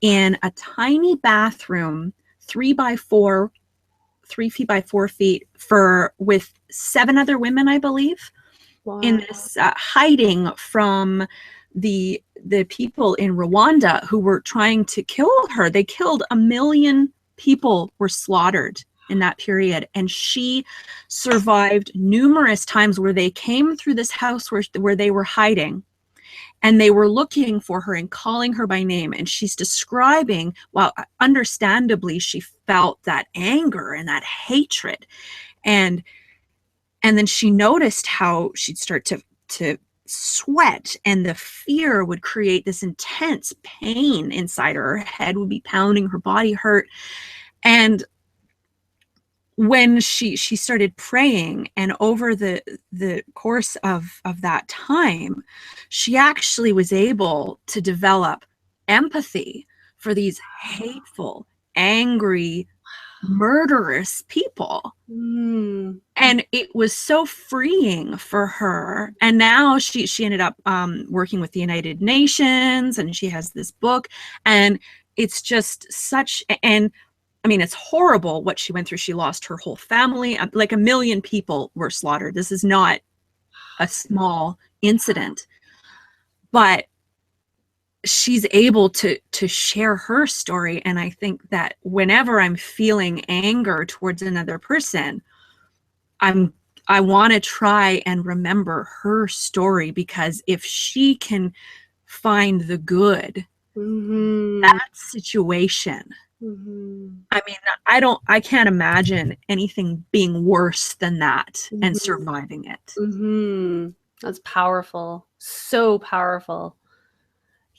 in a tiny bathroom, 3 feet by 4 feet, with 7 other women, I believe, in Wow. this hiding from the people in Rwanda who were trying to kill her. They killed 1 million people, were slaughtered in that period, and she survived numerous times where they came through this house where they were hiding, and they were looking for her and calling her by name. And she's describing, well, understandably, she felt that anger and that hatred. And then she noticed how she'd start to sweat, and the fear would create this intense pain inside her. Her head would be pounding, her body hurt. And when she started praying, and over the course of that time, she actually was able to develop empathy for these hateful, angry, murderous people. Mm. And it was so freeing for her. And now she ended up working with the United Nations, and she has this book, and it's just such. And I mean, it's horrible what she went through. She lost her whole family. Like 1 million people were slaughtered. This is not a small incident, but she's able to share her story. And I think that whenever I'm feeling anger towards another person, I want to try and remember her story, because if she can find the good in that situation, I mean, I can't imagine anything being worse than that and surviving it. That's powerful. So powerful.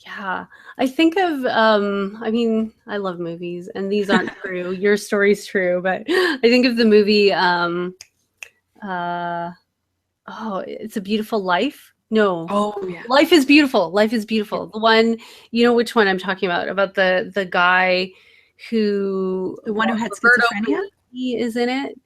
Yeah. I think of, I mean, I love movies, and these aren't true. Your story's true, but I think of the movie, oh, It's a Beautiful Life. No. Oh yeah. Life is Beautiful. Life is Beautiful. Yeah. The one, you know which one I'm talking about the guy who, the one who had Roberto schizophrenia Benigni is in it.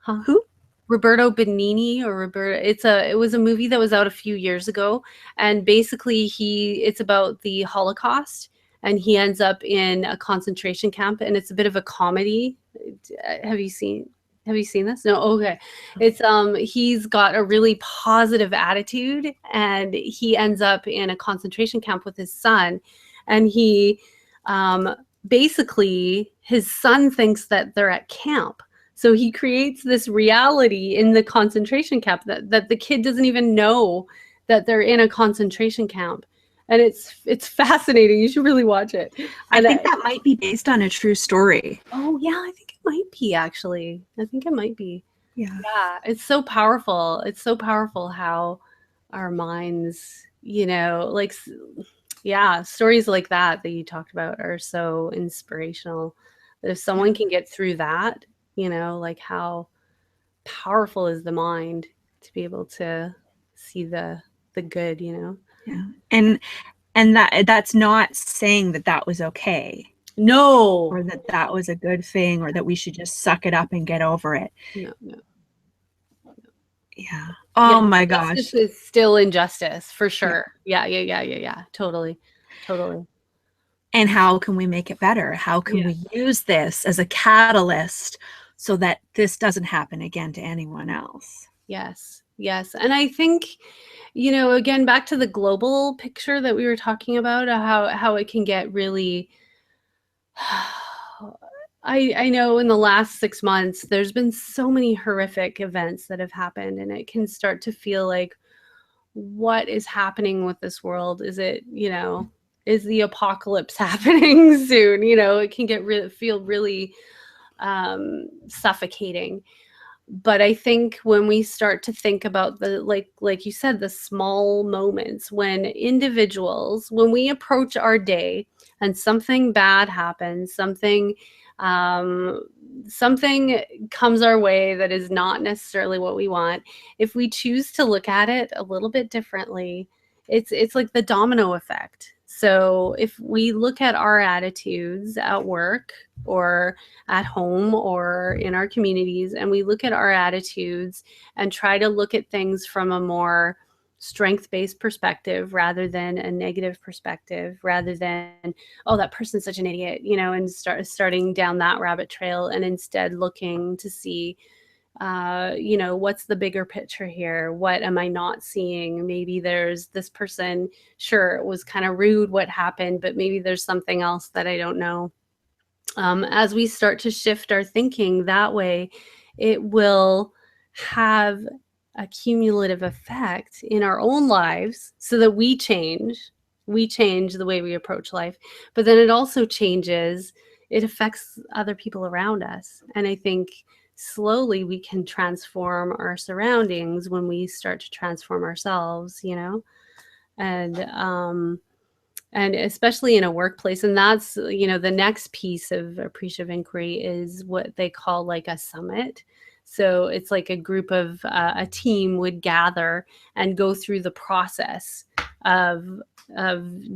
Huh? Who? Roberto Benigni or Roberto. It was a movie that was out a few years ago, and basically it's about the Holocaust, and he ends up in a concentration camp, and it's a bit of a comedy. Have you seen this? No. Okay. It's he's got a really positive attitude, and he ends up in a concentration camp with his son, and he basically his son thinks that they're at camp. So he creates this reality in the concentration camp that the kid doesn't even know that they're in a concentration camp. And it's fascinating. You should really watch it. I think that might be based on a true story. Oh yeah, I think it might be, actually. I think it might be. Yeah. Yeah, it's so powerful. It's so powerful how our minds, like, yeah, stories like that you talked about are so inspirational. That if someone can get through that, like, how powerful is the mind to be able to see the good, Yeah. And that's not saying that was okay. No. Or that was a good thing, or that we should just suck it up and get over it. No. Yeah. Oh my gosh. Justice is still injustice, for sure. Yeah. Totally. And how can we make it better? How can we use this as a catalyst so that this doesn't happen again to anyone else? Yes. And I think, again, back to the global picture that we were talking about, how it can get really, I know in the last 6 months, there's been so many horrific events that have happened, and it can start to feel like, what is happening with this world? Is it, is the apocalypse happening soon? It can feel really suffocating. But I think when we start to think about the, like you said, the small moments when we approach our day and something bad happens, something comes our way that is not necessarily what we want, if we choose to look at it a little bit differently, it's like the domino effect. So if we look at our attitudes at work or at home or in our communities, and we look at our attitudes and try to look at things from a more strength-based perspective rather than a negative perspective, rather than, oh, that person's such an idiot, and starting down that rabbit trail, and instead looking to see, what's the bigger picture here? What am I not seeing? Maybe there's this person, sure, it was kind of rude what happened, but maybe there's something else that I don't know. As we start to shift our thinking that way, it will have a cumulative effect in our own lives, so that we change the way we approach life, but then it also affects other people around us. And I think slowly we can transform our surroundings when we start to transform ourselves, and especially in a workplace. And that's, the next piece of appreciative inquiry is what they call like a summit. So it's like a group of a team would gather and go through the process of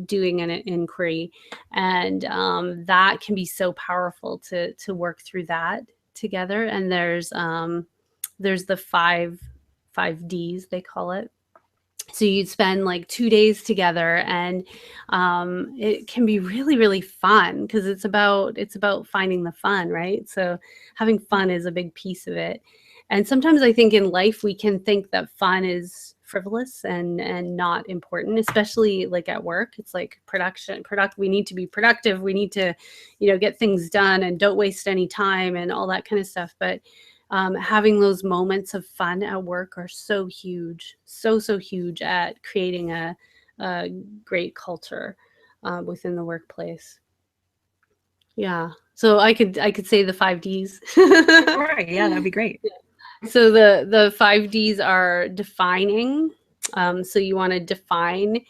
doing an inquiry, and that can be so powerful to work through that together. And there's the five Ds, they call it. So you'd spend like 2 days together, and it can be really, really fun because it's about finding the fun, right? So having fun is a big piece of it. And sometimes I think in life we can think that fun is frivolous and not important, especially like at work. It's like we need to be productive. We need to, get things done and don't waste any time and all that kind of stuff. But having those moments of fun at work are so huge, so huge at creating a great culture within the workplace. Yeah. So I could say the 5 Ds. All right. Yeah, that'd be great. So the 5 Ds are defining. So you want to define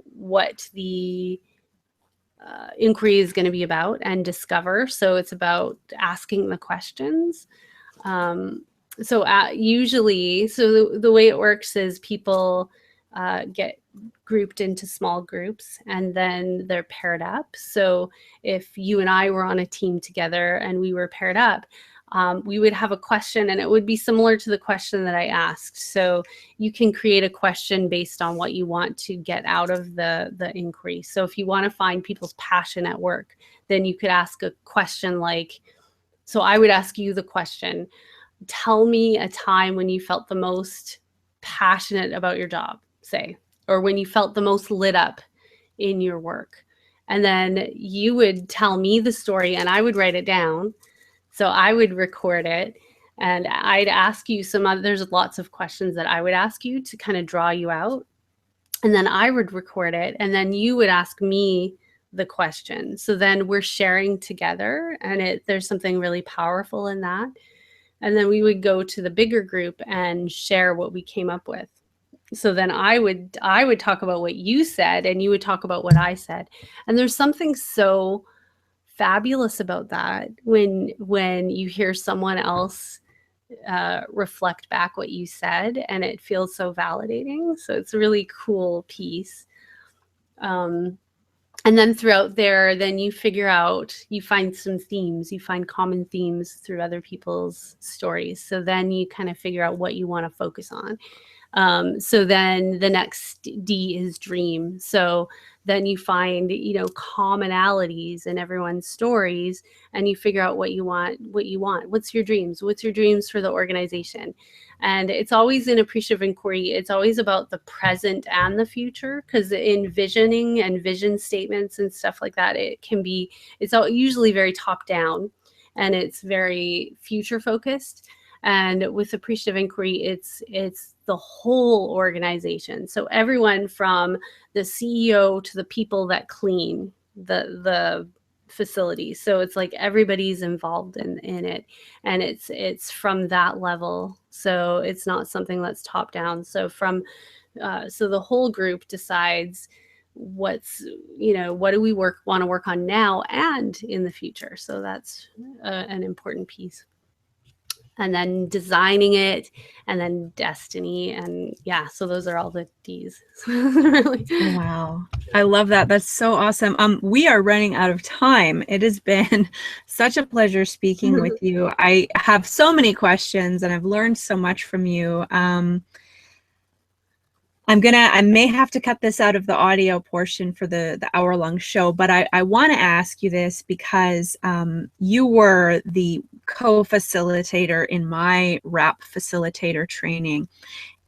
what the inquiry is going to be about, and discover. So it's about asking the questions. Usually, the way it works is people get grouped into small groups, and then they're paired up. So if you and I were on a team together and we were paired up, we would have a question, and it would be similar to the question that I asked. So you can create a question based on what you want to get out of the inquiry. So if you want to find people's passion at work, then you could ask a question like, so I would ask you the question, tell me a time when you felt the most passionate about your job, say, or when you felt the most lit up in your work. And then you would tell me the story and I would write it down. So I would record it, and I'd ask you there's lots of questions that I would ask you to kind of draw you out. And then I would record it, and then you would ask me the question. So then we're sharing together, and there's something really powerful in that. And then we would go to the bigger group and share what we came up with. So then I would talk about what you said, and you would talk about what I said. And there's something so fabulous about that when you hear someone else reflect back what you said, and it feels so validating. So it's a really cool piece. And then throughout there, then you find some themes, you find common themes through other people's stories. So then you kind of figure out what you want to focus on. So then the next D is dream. So then you find, commonalities in everyone's stories, and you figure out what you want. What's your dreams? What's your dreams for the organization? And it's always in appreciative inquiry. It's always about the present and the future, because in visioning and vision statements and stuff like that, it's usually very top down, and it's very future focused. And with appreciative inquiry, it's the whole organization. So everyone from the CEO to the people that clean the facility. So it's like everybody's involved in it, and it's from that level. So it's not something that's top down. So so the whole group decides what do we want to work on now and in the future. So that's an important piece. And then designing it, and then destiny. And yeah, so those are all the Ds. Really. Wow. I love that. That's so awesome. We are running out of time. It has been such a pleasure speaking with you. I have so many questions, and I've learned so much from you. I may have to cut this out of the audio portion for the hour-long show, but I want to ask you this because you were the co-facilitator in my RAP facilitator training.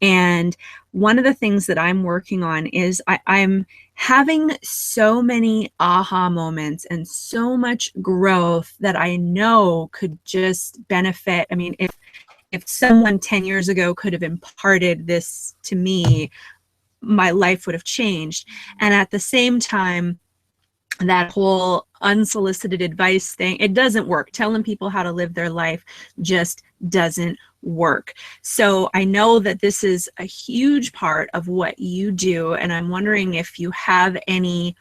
And one of the things that I'm working on is I'm having so many aha moments and so much growth that I know could just benefit. I mean, if someone 10 years ago could have imparted this to me, my life would have changed. And at the same time, that whole unsolicited advice thing, it doesn't work. Telling people how to live their life just doesn't work. So I know that this is a huge part of what you do, and I'm wondering if you have any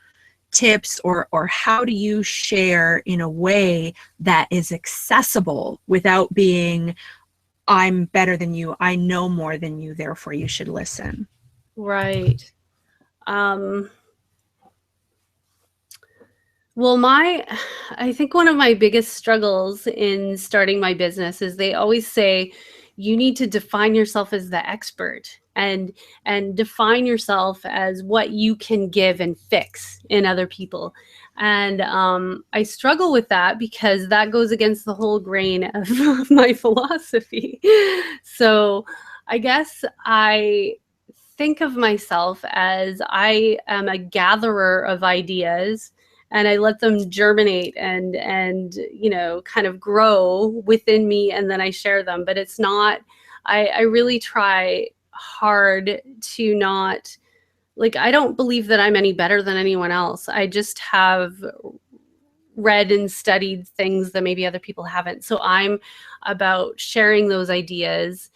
tips or how do you share in a way that is accessible without being, I'm better than you, I know more than you, therefore you should listen. Right. Well, I think one of my biggest struggles in starting my business is they always say you need to define yourself as the expert, and define yourself as what you can give and fix in other people. And I struggle with that because that goes against the whole grain of my philosophy. So I guess I think of myself as I am a gatherer of ideas, and I let them germinate and you know, kind of grow within me, and then I share them. But it's not, I really try hard to not, like, I don't believe that I'm any better than anyone else. I just have read and studied things that maybe other people haven't. So I'm about sharing those ideas,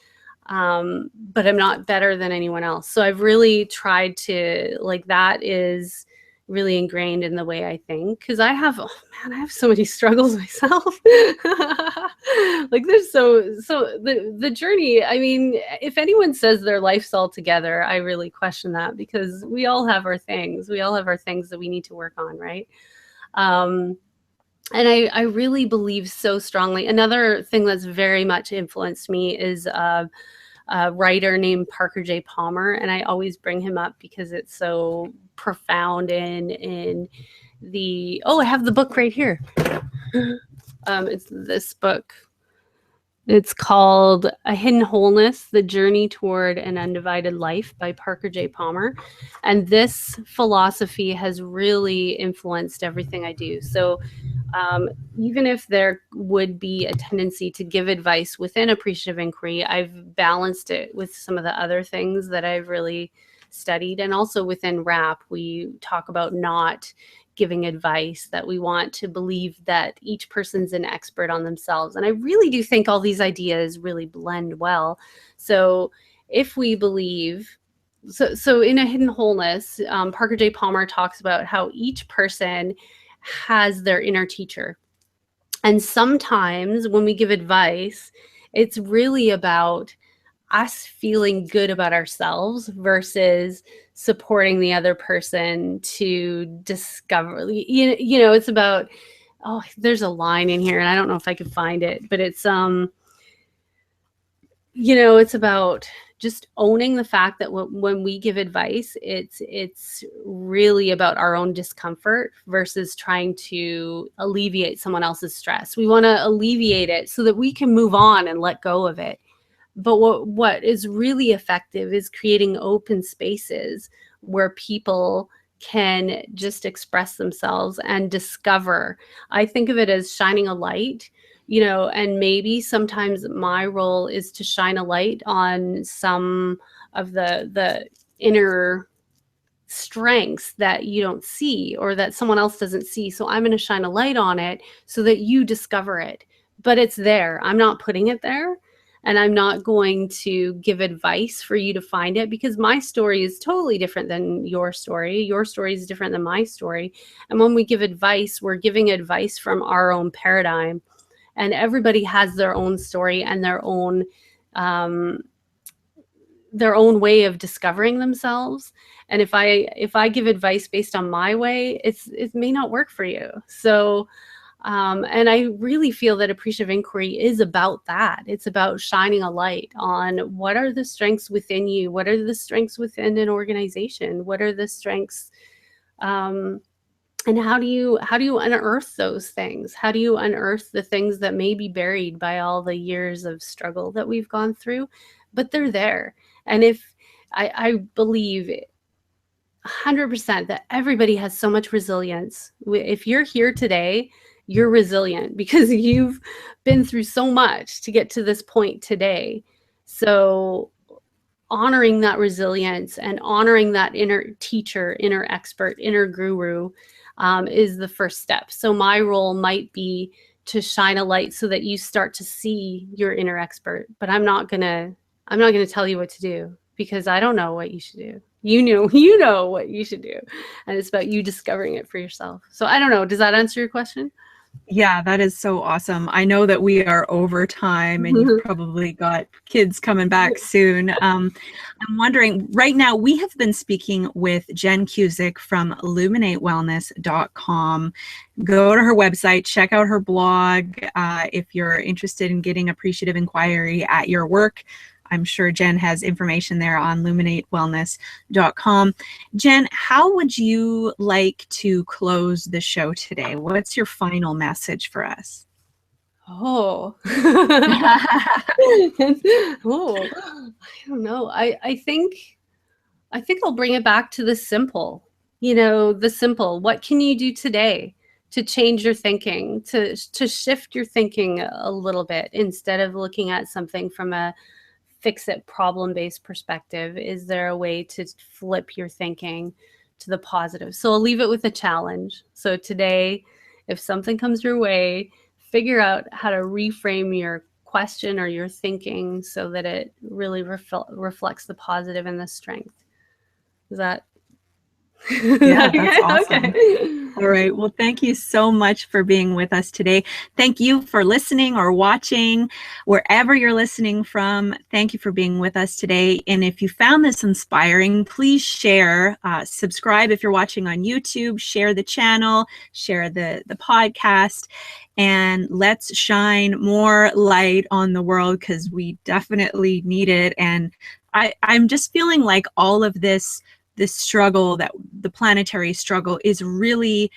but I'm not better than anyone else. So I've really tried to, like, that is really ingrained in the way I think, because I have, oh man, I have so many struggles myself. Like, there's so the journey, I mean, if anyone says their life's all together, I really question that, because we all have our things. We all have our things that we need to work on, right? And I really believe so strongly. Another thing that's very much influenced me is a writer named Parker J. Palmer, and I always bring him up because it's so profound in the, oh, I have the book right here. It's this book. It's called A Hidden Wholeness, The Journey Toward an Undivided Life by Parker J. Palmer. And this philosophy has really influenced everything I do. So even if there would be a tendency to give advice within Appreciative Inquiry, I've balanced it with some of the other things that I've really studied. And also within RAP, we talk about not giving advice, that we want to believe that each person's an expert on themselves. And I really do think all these ideas really blend well. So if we believe, so in A Hidden Wholeness, Parker J. Palmer talks about how each person has their inner teacher. And sometimes when we give advice, it's really about us feeling good about ourselves versus supporting the other person to discover, you know, it's about, oh, there's a line in here and I don't know if I could find it, but it's, you know, it's about just owning the fact that when we give advice, it's really about our own discomfort versus trying to alleviate someone else's stress. We want to alleviate it so that we can move on and let go of it. But what is really effective is creating open spaces where people can just express themselves and discover. I think of it as shining a light, you know, and maybe sometimes my role is to shine a light on some of the inner strengths that you don't see or that someone else doesn't see. So I'm going to shine a light on it so that you discover it. But it's there. I'm not putting it there. And I'm not going to give advice for you to find it, because my story is totally different than your story. Your story is different than my story. And when we give advice, we're giving advice from our own paradigm. And everybody has their own story and their own way of discovering themselves. And if I give advice based on my way, it may not work for you. So and I really feel that Appreciative Inquiry is about that. It's about shining a light on what are the strengths within you, what are the strengths within an organization, what are the strengths, and how do you unearth those things? How do you unearth the things that may be buried by all the years of struggle that we've gone through, but they're there. And if I believe 100% that everybody has so much resilience. If you're here today, you're resilient because you've been through so much to get to this point today. So honoring that resilience and honoring that inner teacher, inner expert, inner guru is the first step. So my role might be to shine a light so that you start to see your inner expert, but I'm not gonna tell you what to do, because I don't know what you should do. You know what you should do. And it's about you discovering it for yourself. So I don't know. Does that answer your question? Yeah, that is so awesome. I know that we are over time and you've probably got kids coming back soon. I'm wondering, right now, we have been speaking with Jen Cusick from luminatewellness.com. Go to her website, check out her blog. If you're interested in getting Appreciative Inquiry at your work, I'm sure Jen has information there on luminatewellness.com. Jen, how would you like to close the show today? What's your final message for us? Oh. Oh, I don't know. I think I'll bring it back to the simple. The simple. What can you do today to change your thinking, to shift your thinking a little bit instead of looking at something from a fix it problem-based perspective? Is there a way to flip your thinking to the positive? So I'll leave it with a challenge. So today, if something comes your way, figure out how to reframe your question or your thinking so that it really reflects the positive and the strength. Is that Yeah, that's awesome. okay? All right. Well, thank you so much for being with us today. Thank you for listening or watching wherever you're listening from. Thank you for being with us today. And if you found this inspiring, please share, subscribe if you're watching on YouTube, share the channel, share the podcast, and let's shine more light on the world because we definitely need it. And I'm just feeling like all of this struggle, that the planetary struggle, is really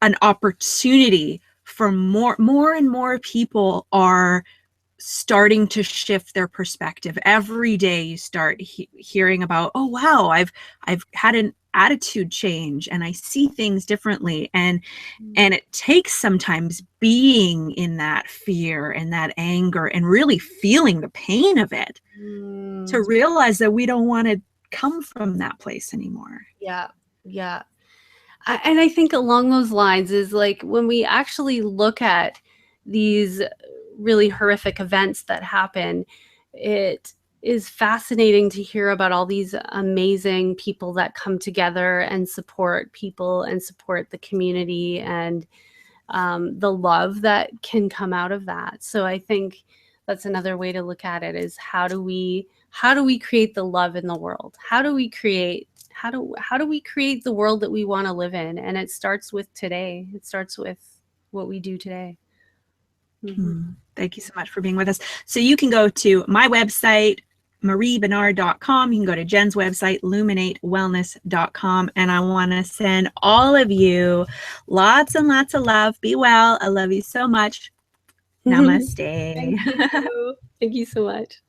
an opportunity for more and more people are starting to shift their perspective. Every day you start hearing about, oh wow, I've had an attitude change and I see things differently, and it takes sometimes being in that fear and that anger and really feeling the pain of it to realize that we don't want to come from that place anymore. Yeah. And I think along those lines is like when we actually look at these really horrific events that happen, it is fascinating to hear about all these amazing people that come together and support people and support the community, and the love that can come out of that. So I think that's another way to look at it, is how do we create the love in the world? How do we create the world that we want to live in? And it starts with today. It starts with what we do today. Thank you so much for being with us. So you can go to my website, mariebenard.com. You can go to Jen's website, luminatewellness.com. And I want to send all of you lots and lots of love. Be well. I love you so much. Namaste. Thank you. Thank you so much.